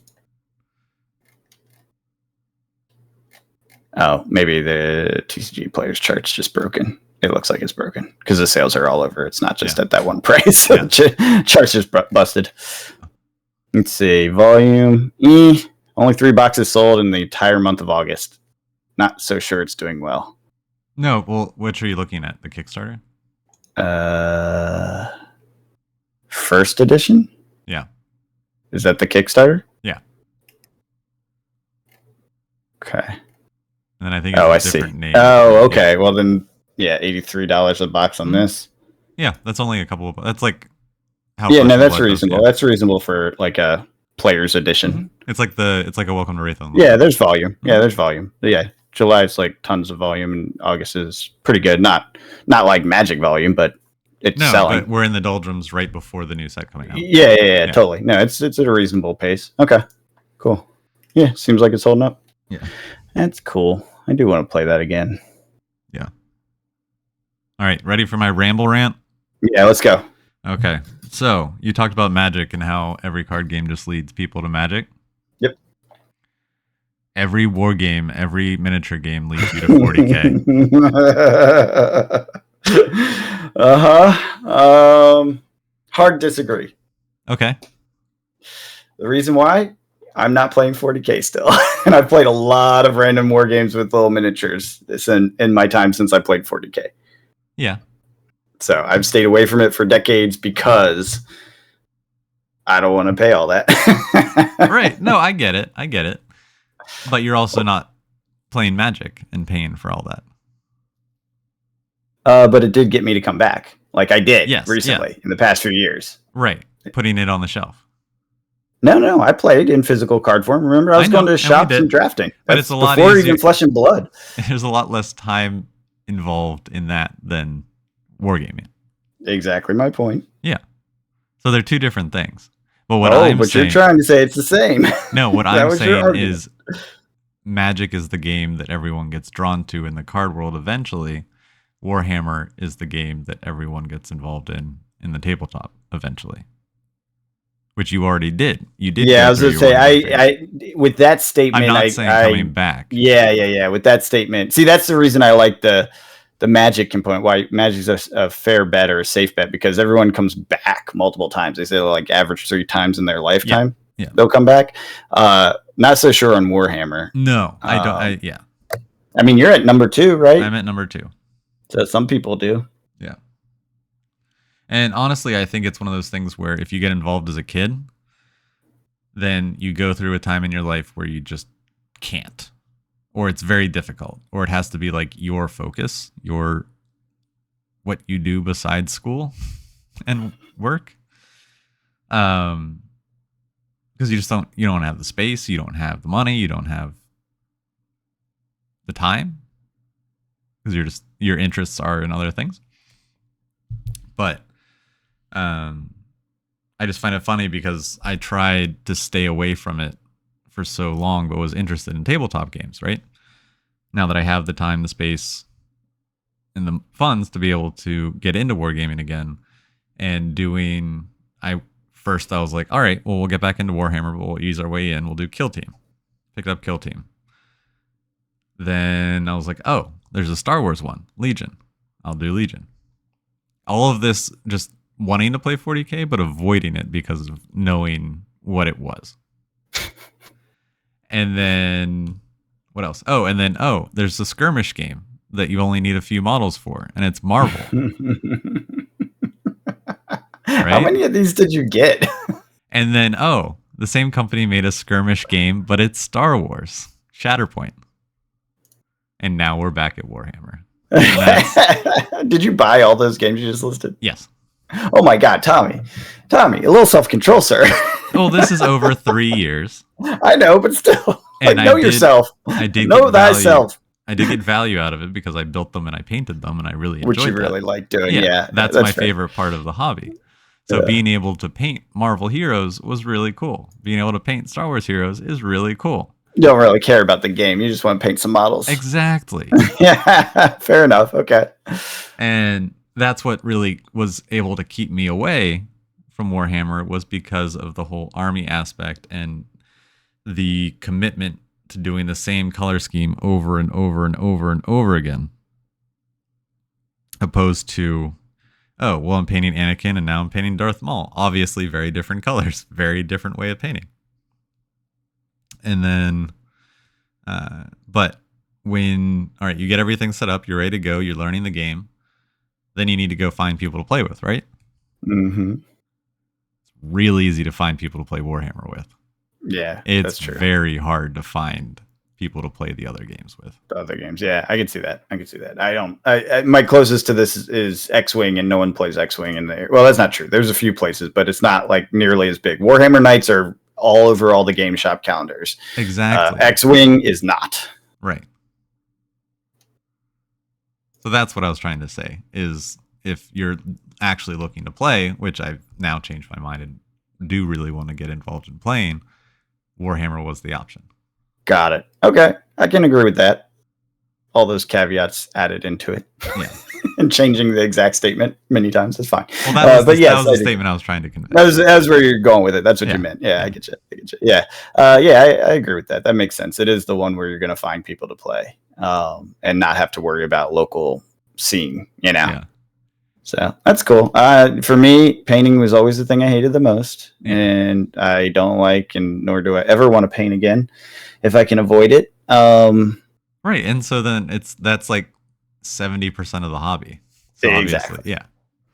Oh, maybe the TCG players chart's just broken. It looks like it's broken because the sales are all over. It's not just at that one price. Chart's just busted. Let's see. Volume. Only 3 boxes sold in the entire month of August. Not so sure it's doing well. No, well, which are you looking at? The Kickstarter? First edition? Yeah. Is that the Kickstarter? Yeah. Okay. And then I think it's a different name. Oh, okay. Yeah. Well then, yeah, $83 a box on this. Yeah, that's only a couple of. That's like. Yeah, no, that's reasonable. That's reasonable for like a player's edition. Mm-hmm. It's like a Welcome to Wraithon. Yeah, there's volume. Mm-hmm. Yeah, there's volume. Yeah, July is like tons of volume, and August is pretty good. Not like Magic volume, but it's selling. But we're in the doldrums right before the new set coming out. Yeah, totally. No, it's at a reasonable pace. Okay, cool. Yeah, seems like it's holding up. Yeah, that's cool. I do want to play that again. Yeah. All right, ready for my ramble rant? Yeah, let's go. Okay, so you talked about Magic and how every card game just leads people to Magic. Yep. Every war game, every miniature game leads you to 40K. Hard disagree. Okay. The reason why? I'm not playing 40K still. And I've played a lot of random war games with little miniatures in my time since I played 40K. Yeah. So I've stayed away from it for decades because I don't want to pay all that. Right. No, I get it. But you're also not playing Magic and paying for all that. But it did get me to come back. Like I did recently in the past few years. Right. putting it on the shelf. No, I played in physical card form. Remember, I was going to shops and drafting. But it's a lot before easier. Even Flesh and Blood. There's a lot less time involved in that than wargaming. Exactly my point. Yeah. So they're two different things. But you're trying to say it's the same. No, what I'm saying is Magic is the game that everyone gets drawn to in the card world eventually. Warhammer is the game that everyone gets involved in the tabletop eventually. Which you already did. You did. Yeah, I was going to say, I with that statement, I'm not saying coming back. Yeah. With that statement, see, that's the reason I like the Magic component. Why Magic's a fair bet or a safe bet, because everyone comes back multiple times. They say like average 3 times in their lifetime. Yeah. They'll come back. Not so sure on Warhammer. No, I don't. Yeah. I mean, you're at number 2, right? I'm at number 2. So some people do. Yeah. And honestly, I think it's one of those things where if you get involved as a kid, then you go through a time in your life where you just can't, or it's very difficult, or it has to be like your focus, what you do besides school and work. Because you don't have the space, you don't have the money, you don't have the time, because your interests are in other things. But I just find it funny because I tried to stay away from it for so long, but was interested in tabletop games, right? Now that I have the time, the space, and the funds to be able to get into wargaming again and I was like, all right, well, we'll get back into Warhammer, but we'll ease our way in. We'll do Kill Team. Picked up Kill Team. Then I was like, oh, there's a Star Wars one, Legion. I'll do Legion. All of this just wanting to play 40K, but avoiding it because of knowing what it was. And then, what else? There's the skirmish game that you only need a few models for, and it's Marvel. Right? How many of these did you get? And then, the same company made a skirmish game, but it's Star Wars, Shatterpoint. And now we're back at Warhammer. Did you buy all those games you just listed? Yes. Oh my God, Tommy, a little self-control, sir. Well, this is over 3 years. I know, but still, yourself. I did know thyself. I did get value out of it because I built them and I painted them, and I really enjoyed Which you really like doing. Yeah, that's my favorite part of the hobby. So being able to paint Marvel heroes was really cool. Being able to paint Star Wars heroes is really cool. You don't really care about the game. You just want to paint some models. Exactly. Yeah, fair enough. Okay. And that's what really was able to keep me away from Warhammer, was because of the whole army aspect and the commitment to doing the same color scheme over and over and over and over again. Opposed to, I'm painting Anakin and now I'm painting Darth Maul. Obviously very different colors, very different way of painting. And then, but when, all right, you get everything set up, you're ready to go, you're learning the game, then you need to go find people to play with, right? Mm-hmm. It's really easy to find people to play Warhammer with. Yeah, it's very hard to find people to play the other games with. The other games, yeah, I can see that. My closest to this is X-Wing, and no one plays X-Wing in there. Well, that's not true. There's a few places, but it's not like nearly as big. Warhammer Nights are all over all the game shop calendars. Exactly. X-Wing is not. Right. So that's what I was trying to say, is if you're actually looking to play, which I've now changed my mind and do really want to get involved in playing, Warhammer was the option. Got it. Okay. I can agree with that. All those caveats added into it. Yeah. And changing the exact statement many times is fine. Well, that was the statement I was trying to convey. That was where you're going with it. That's what you meant. Yeah, I get you. Yeah. I agree with that. That makes sense. It is the one where you're going to find people to play and not have to worry about local scene, Yeah. So that's cool. For me, painting was always the thing I hated the most, and I don't like, and nor do I ever want to paint again if I can avoid it. Right, and so then that's like 70% of the hobby. So exactly. Yeah.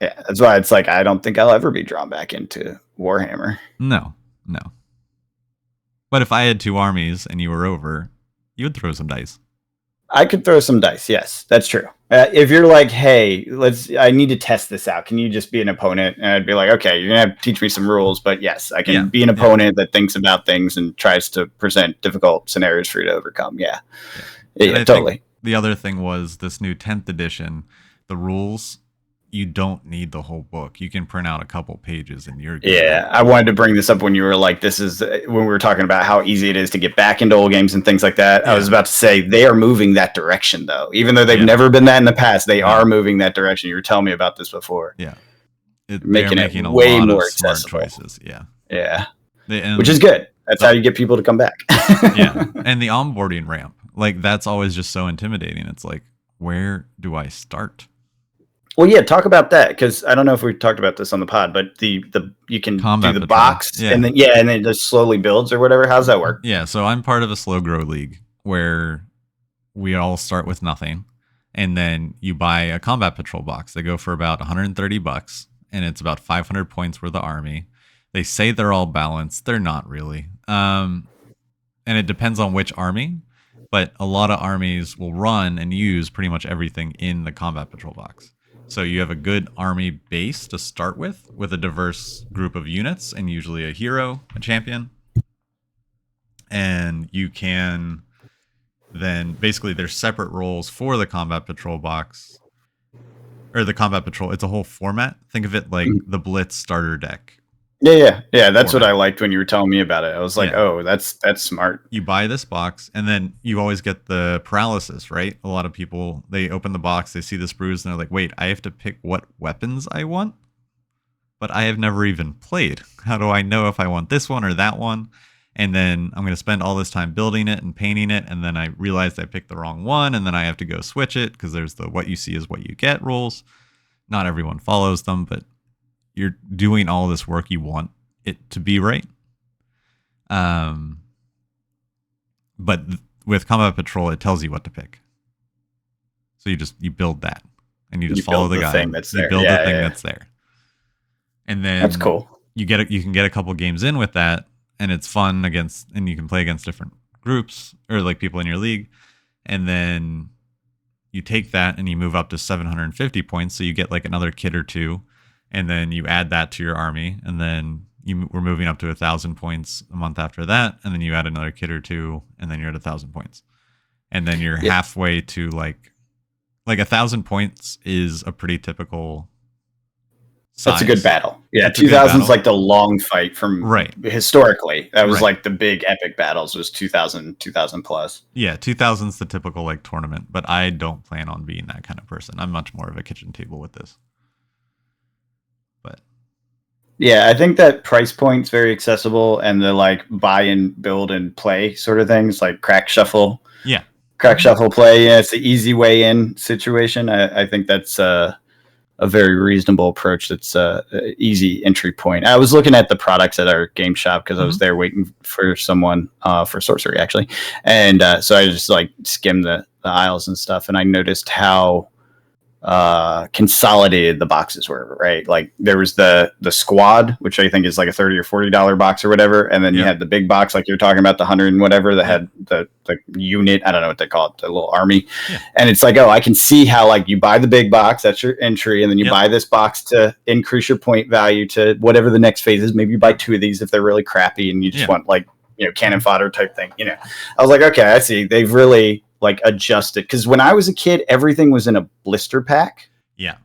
That's why it's like I don't think I'll ever be drawn back into Warhammer. No. But if I had 2 armies and you were over, you would throw some dice. I could throw some dice. Yes, that's true. If you're like, hey, I need to test this out. Can you just be an opponent? And I'd be like, okay, you're gonna have to teach me some rules, but yes, I can be an opponent that thinks about things and tries to present difficult scenarios for you to overcome. Yeah, totally. The other thing was this new 10th edition. The rules, you don't need the whole book. You can print out a couple pages and you're good. Yeah, I wanted to bring this up when you were like, this is when we were talking about how easy it is to get back into old games and things like that. I was about to say they are moving that direction though. Even though they've never been that in the past, they are moving that direction. You were telling me about this before. Yeah. They're making it way more accessible. Choices. Yeah. Yeah. Which is good. That's how you get people to come back. Yeah. And the onboarding ramp, like that's always just so intimidating. It's like, where do I start? Well, yeah, talk about that, because I don't know if we talked about this on the pod, but you can do the box and then it just slowly builds or whatever. How's that work? Yeah, so I'm part of a slow grow league where we all start with nothing, and then you buy a combat patrol box. They go for about $130, and it's about 500 points for the army. They say they're all balanced. They're not really. And it depends on which army, but a lot of armies will run and use pretty much everything in the combat patrol box. So you have a good army base to start with a diverse group of units, and usually a hero, a champion. And you can then, basically there's separate roles for the combat patrol box, or the combat patrol. It's a whole format. Think of it like the Blitz starter deck. Yeah. That's what I liked when you were telling me about it. I was like, oh, that's smart. You buy this box, and then you always get the paralysis, right? A lot of people, they open the box, they see this bruise, and they're like, wait, I have to pick what weapons I want? But I have never even played. How do I know if I want this one or that one? And then I'm going to spend all this time building it and painting it, and then I realized I picked the wrong one, and then I have to go switch it, because there's the what you see is what you get rules. Not everyone follows them, but you're doing all this work, you want it to be right. But with Combat Patrol, it tells you what to pick. So you build that, and you just follow the guide. You build the thing that's there. And then that's cool. You can get a couple games in with that, and it's fun and you can play against different groups or like people in your league. And then you take that and you move up to 750 points, so you get like another kit or two. And then you add that to your army, and then we're moving up to 1,000 points a month after that, and then you add another kit or two, and then you're at 1,000 points, and then you're halfway to like 1,000 points is a pretty typical size. That's a good battle. Yeah, 2,000's like the long fight from historically. That was like the big epic battles was 2,000 plus. Yeah, 2,000's the typical like tournament, but I don't plan on being that kind of person. I'm much more of a kitchen table with this. But yeah, I think that price point's very accessible, and the like buy and build and play sort of things, like crack shuffle play. Yeah, it's the easy way in situation. I think that's a very reasonable approach. That's a easy entry point. I was looking at the products at our game shop because I was there waiting for someone for sorcery actually, and so I just like skimmed the aisles and stuff, and I noticed how consolidated the boxes were, right? Like there was the squad, which I think is like a $30 or $40 box or whatever, and then you had the big box, like you're talking about, the 100 and whatever, that had the unit, I don't know what they call it, the little army. And it's like, oh, I can see how like you buy the big box, that's your entry, and then you buy this box to increase your point value to whatever the next phase is. Maybe you buy 2 of these if they're really crappy and you just want like, cannon fodder type thing. I was like, okay, I see, they've really like adjusted, because when I was a kid, everything was in a blister pack. Yeah,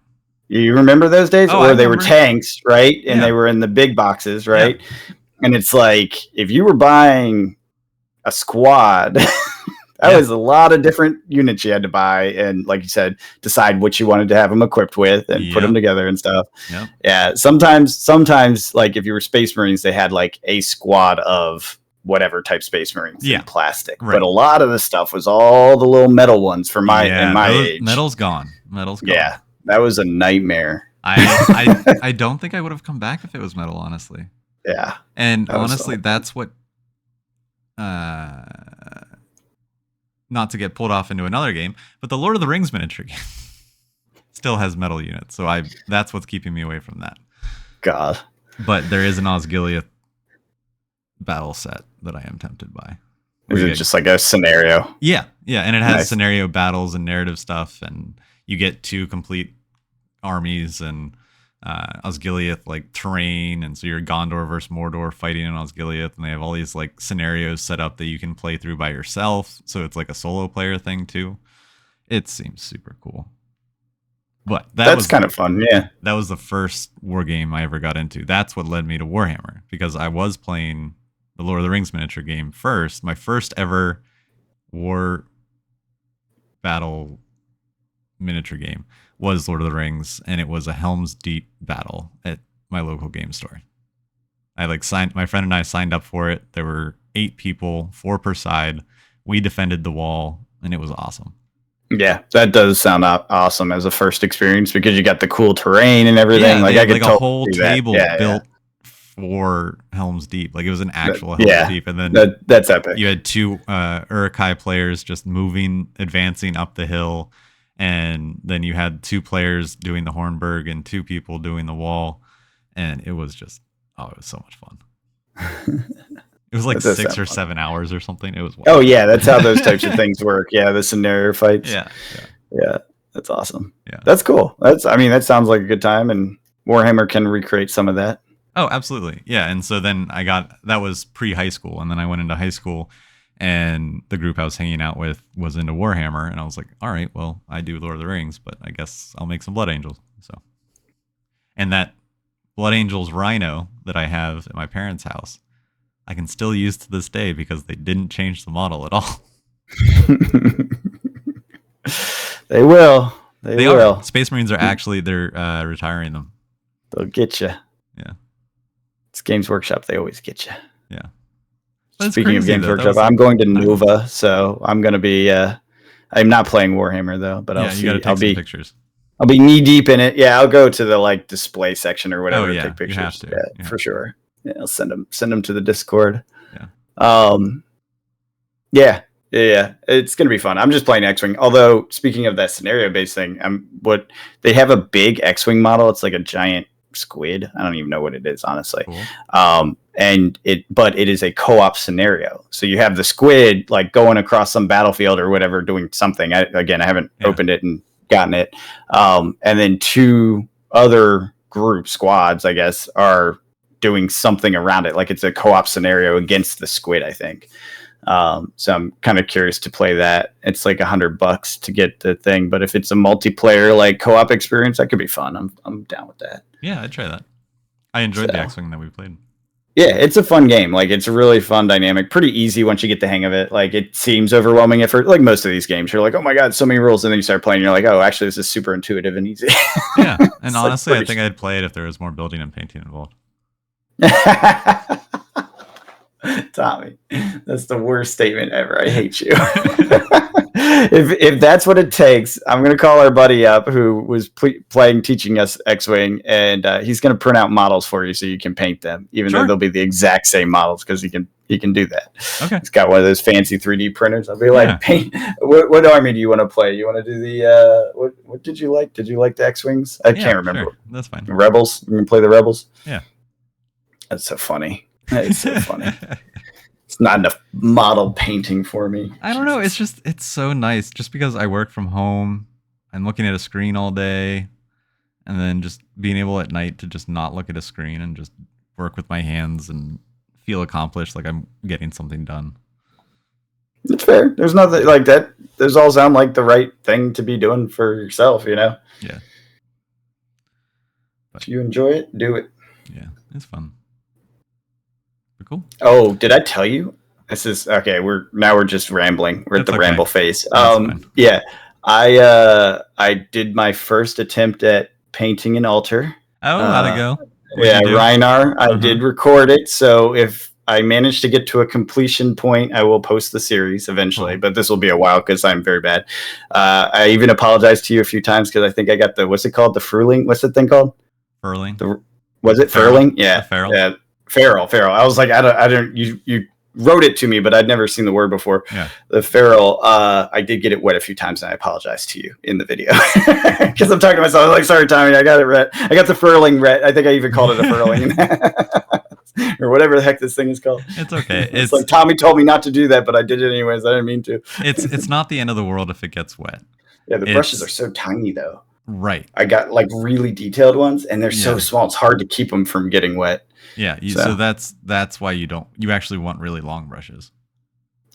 you remember those days? Or they were tanks, right? And they were in the big boxes, right? And it's like, if you were buying a squad, that was a lot of different units you had to buy, and like you said, decide what you wanted to have them equipped with and put them together and stuff. Sometimes like if you were Space Marines, they had like a squad of whatever type Space Marines in plastic, but a lot of the stuff was all the little metal ones for my age. Metal's gone. Yeah, that was a nightmare. I don't think I would have come back if it was metal, honestly. Yeah, and honestly, that's what. Not to get pulled off into another game, but the Lord of the Rings miniature game still has metal units, so that's what's keeping me away from that. God, but there is an Osgiliath battle set that I am tempted by. Is it just like a scenario? Yeah. Yeah, and it has Nice. scenario battles and narrative stuff, and you get 2 complete armies and Osgiliath like terrain, and so you're Gondor versus Mordor fighting in Osgiliath, and they have all these like scenarios set up that you can play through by yourself, so it's like a solo player thing too. It seems super cool. But that's kind of fun, yeah. That was the first war game I ever got into. That's what led me to Warhammer, because I was playing the Lord of the Rings miniature game first. My first ever war battle miniature game was Lord of the Rings, and it was a Helm's Deep battle at my local game store. My friend and I signed up for it. There were 8 people, 4 per side. We defended the wall, and it was awesome. Yeah, that does sound awesome as a first experience, because you got the cool terrain and everything. Yeah, like I could a whole table built for Helm's Deep. Like it was an actual Helm's Deep, and then that's epic. You had 2 Uruk-hai players just advancing up the hill, and then you had 2 players doing the Hornburg and 2 people doing the wall, and it was just it was so much fun. It was like 6 or 7 hours or something. It was wild. Oh yeah, that's how those types of things work. Yeah, the scenario fights. Yeah, that's awesome. Yeah, that's cool. That sounds like a good time, and Warhammer can recreate some of that. Oh, absolutely. Yeah, and so then that was pre-high school, and then I went into high school, and the group I was hanging out with was into Warhammer, and I was like, all right, well, I do Lord of the Rings, but I guess I'll make some Blood Angels. So, and that Blood Angels Rhino that I have at my parents' house, I can still use to this day because they didn't change the model at all. They will. They will. Space Marines are actually, they're retiring them. They'll get you. Yeah. It's Games Workshop. They always get you. Yeah. Speaking of Games Workshop, I'm going to Nova, so I'm going to be. I'm not playing Warhammer though, but I'll see. You gotta take some pictures. I'll be knee deep in it. Yeah, I'll go to the display section or whatever to take pictures. You have to. Yeah, for sure. Yeah, I'll send them to the Discord. Yeah. Yeah. It's gonna be fun. I'm just playing X-wing. Although speaking of that scenario-based thing, they have a big X-wing model. It's like a giant squid. I don't even know what it is, honestly. Cool. But it is a co-op scenario. So you have the squid like going across some battlefield or whatever, doing something. I haven't opened it and gotten it. And then 2 other squads, I guess, are doing something around it. Like it's a co-op scenario against the squid, I think. So I'm kind of curious to play that. It's like $100 to get the thing, but if it's a multiplayer like co-op experience, that could be fun. I'm down with that. Yeah, I'd try that. I enjoyed the X-wing that we played. Yeah, it's a fun game. Like it's a really fun dynamic, pretty easy once you get the hang of it. Like it seems overwhelming at first. Like most of these games, you're like, oh my god, so many rules, and then you start playing, and you're like, oh, actually, this is super intuitive and easy. Yeah, and honestly, I think I'd play it if there was more building and painting involved. Tommy, that's the worst statement ever. I hate you. If that's what it takes, I'm going to call our buddy up who was teaching us X-Wing, and he's going to print out models for you so you can paint them, even though they'll be the exact same models, because he can do that. Okay. He's got one of those fancy 3D printers. I'll be like, paint. What army do you want to play? You want to do the what did you like? Did you like the X-Wings? I can't remember. Sure. That's fine. The Rebels. You can play the Rebels. Yeah. That's so funny. It's so funny. It's not enough model painting for me. I don't know. It's so nice. Just because I work from home, I'm looking at a screen all day, and then just being able at night to just not look at a screen and just work with my hands and feel accomplished, like I'm getting something done. It's fair. There's nothing like that. Those all sound like the right thing to be doing for yourself, you know? Yeah. But if you enjoy it, do it. Yeah, it's fun. Cool. Oh, did I tell you? This is okay. We're just rambling. We're at the ramble phase. Yeah. I did my first attempt at painting an altar. Oh, how'd it go? Reinar. I did record it. So if I manage to get to a completion point, I will post the series eventually. But this will be a while because I'm very bad. I even apologized to you a few times because I think I got what's it called? The Fruling? What's the thing called? Furling. Was it Furling? Yeah. Feral. Yeah. Feral. I was like, I don't. You wrote it to me, but I'd never seen the word before. Yeah. The feral. I did get it wet a few times, and I apologize to you in the video because I'm talking to myself. I was like, sorry, Tommy, I got it red. I got the furling red. I think I even called it a furling. or whatever the heck this thing is called. It's okay. It's like Tommy told me not to do that, but I did it anyways. I didn't mean to. It's not the end of the world if it gets wet. Yeah, the brushes are so tiny though. Right. I got like really detailed ones, and they're so small. It's hard to keep them from getting wet. Yeah. So that's why you actually want really long brushes.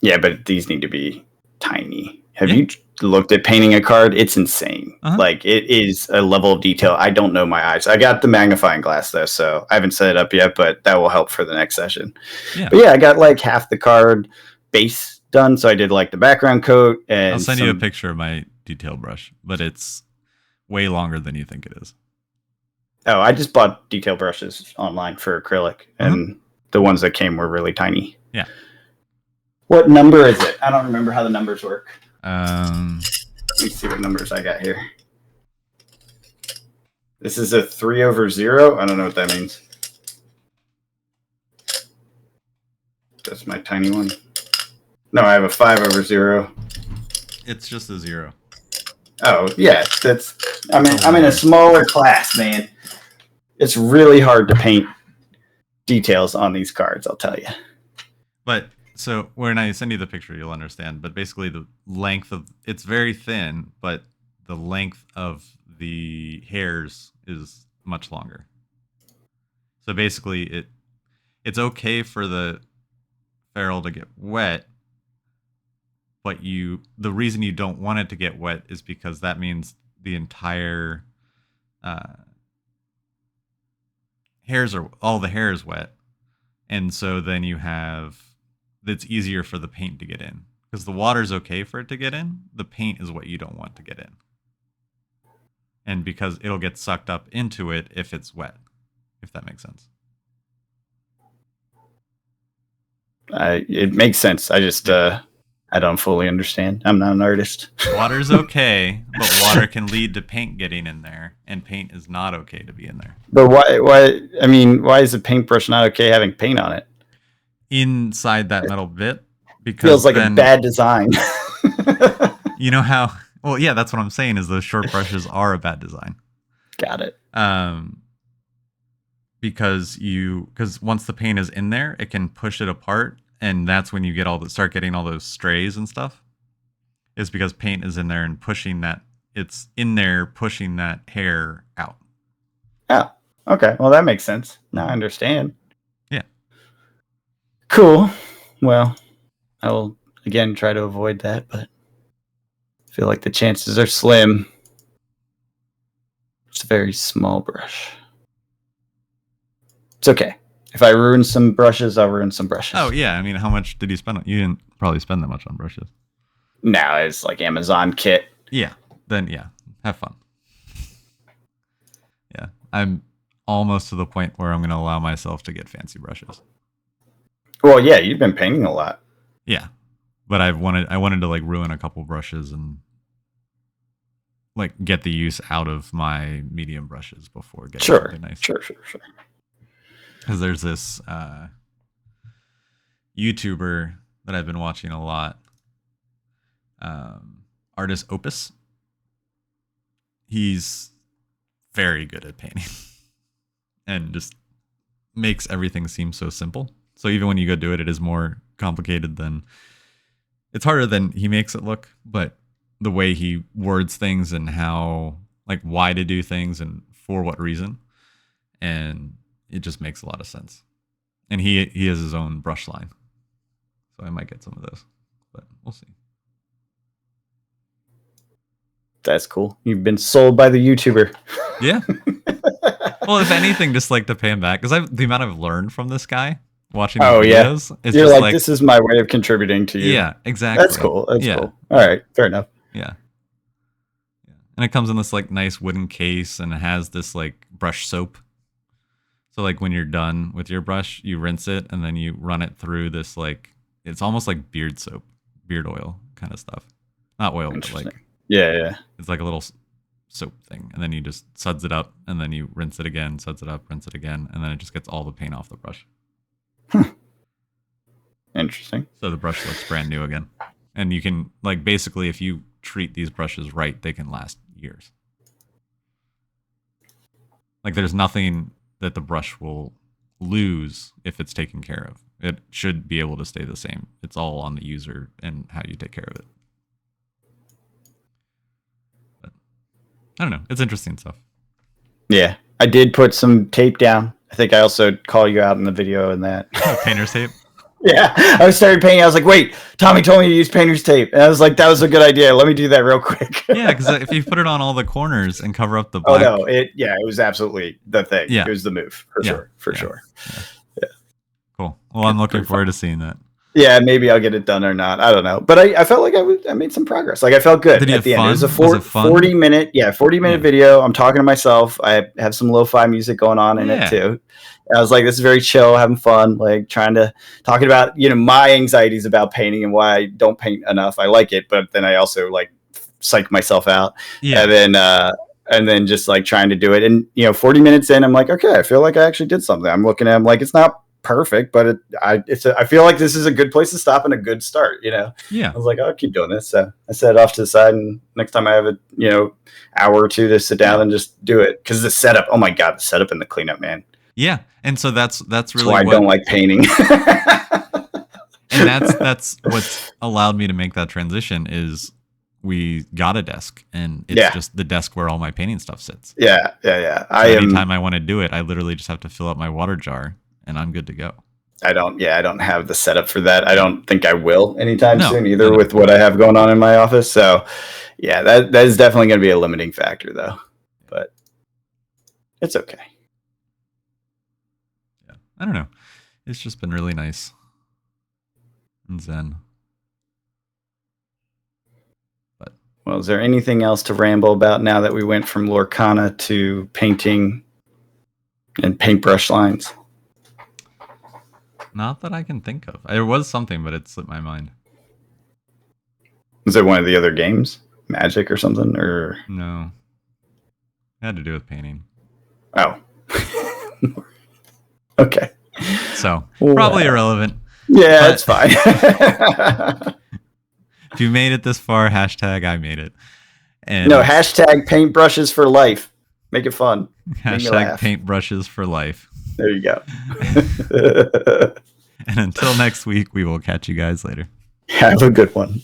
Yeah, but these need to be tiny. Have you looked at painting a card? It's insane. Like, it is a level of detail. I don't know my eyes. I got the magnifying glass though, so I haven't set it up yet, but that will help for the next session. Yeah. But yeah, I got like half the card base done, so I did like the background coat. And I'll send you a picture of my detail brush, but it's way longer than you think it is. Oh, I just bought detail brushes online for acrylic, and the ones that came were really tiny. Yeah. What number is it? I don't remember how the numbers work. Let me see what numbers I got here. This is a 3/0. I don't know what that means. That's my tiny one. No, I have a 5/0. It's just a 0. Oh yeah, I'm in a smaller class, man. It's really hard to paint details on these cards, I'll tell you. But so when I send you the picture, you'll understand. But basically, the length of it's very thin, but the length of the hairs is much longer. So basically, it's okay for the ferrule to get wet, but the reason you don't want it to get wet is because that means the entire all the hair is wet, and so then it's easier for the paint to get in, because the water's okay for it to get in. The paint is what you don't want to get in, and because it'll get sucked up into it if it's wet, if that makes sense. It makes sense. I just I don't fully understand. I'm not an artist. Water's okay, but water can lead to paint getting in there, and paint is not okay to be in there. But why? I mean, why is a paintbrush not okay having paint on it? Inside that metal bit, because feels like a bad design. You know how? Well, yeah, that's what I'm saying. Is those short brushes are a bad design. Got it. Because once the paint is in there, it can push it apart, and that's when you start getting all those strays and stuff. Is because paint is in there and pushing that. It's in there pushing that hair out. Oh, okay. Well, that makes sense. Now I understand. Yeah. Cool. Well, I will again try to avoid that, but I feel like the chances are slim. It's a very small brush. It's okay. If I ruin some brushes, I'll ruin some brushes. Oh, yeah. I mean, how much did you spend on? You didn't probably spend that much on brushes. No, it's like Amazon kit. Yeah. Then, yeah. Have fun. Yeah. I'm almost to the point where I'm going to allow myself to get fancy brushes. Well, yeah, you've been painting a lot. Yeah. But I wanted to like ruin a couple brushes and like get the use out of my medium brushes before getting something nice. Sure. Because there's this YouTuber that I've been watching a lot, Artist Opus. He's very good at painting and just makes everything seem so simple. So even when you go do it, it is more complicated it's harder than he makes it look, but the way he words things and how, like, why to do things and for what reason. And it just makes a lot of sense. And he has his own brush line. So I might get some of those, but we'll see. That's cool. You've been sold by the YouTuber. Yeah. Well, if anything, just like to pay him back, because the amount I've learned from this guy watching videos. Yeah. You're just like, this is my way of contributing to you. Yeah, exactly. That's cool. That's cool. All right, fair enough. Yeah. And it comes in this like nice wooden case, and it has this like brush soap. So like when you're done with your brush, you rinse it and then you run it through this like, it's almost like beard soap, beard oil kind of stuff. Not oil, but like yeah. It's like a little soap thing, and then you just suds it up, and then you rinse it again, suds it up, rinse it again, and then it just gets all the paint off the brush. Interesting. So the brush looks brand new again. And you can, like, basically, if you treat these brushes right, they can last years. Like, there's nothing that the brush will lose if it's taken care of. It should be able to stay the same. It's all on the user and how you take care of it. But I don't know. It's interesting stuff. Yeah. I did put some tape down. I think I also call you out in the video and that. Painter's tape? Yeah. I started painting. I was like, wait, Tommy told me to use painter's tape. And I was like, that was a good idea. Let me do that real quick. Yeah, because if you put it on all the corners and cover up the black. Oh, no. It was absolutely the thing. Yeah. It was the move. For sure. Yeah. Cool. Well, I'm looking forward to seeing that. Yeah, maybe I'll get it done or not. I don't know. But I felt like I made some progress. Like I felt good at the end. It was a 40-minute video. I'm talking to myself. I have some lo-fi music going on in it too. I was like, this is very chill, having fun, like talking about, my anxieties about painting and why I don't paint enough. I like it, but then I also like psych myself out. Yeah. And then just like trying to do it. And 40 minutes in, I'm like, okay, I feel like I actually did something. I'm looking at him like it's not perfect, but I feel like this is a good place to stop and a good start. Yeah. I was like, I'll keep doing this. So I set it off to the side, and next time I have a hour or two to sit down and just do it, because the setup. Oh my god, the setup and the cleanup, man. Yeah, and so that's really why I don't like painting. And that's what's allowed me to make that transition is we got a desk, and it's just the desk where all my painting stuff sits. Yeah. So anytime I want to do it, I literally just have to fill up my water jar, and I'm good to go. I don't have the setup for that. I don't think I will anytime soon either with what I have going on in my office. So yeah, that is definitely going to be a limiting factor though, but it's okay. Yeah. I don't know. It's just been really nice and zen. But well, is there anything else to ramble about now that we went from Lorcana to painting and paintbrush lines? Not that I can think of. There was something, but it slipped my mind. Was it one of the other games? Magic or something? Or no. It had to do with painting. Oh. Okay. So, probably irrelevant. Yeah, that's fine. If you made it this far, hashtag I made it. And no, hashtag paintbrushes for life. Make it fun. Hashtag paintbrushes for life. There you go. And until next week, we will catch you guys later. Have a good one.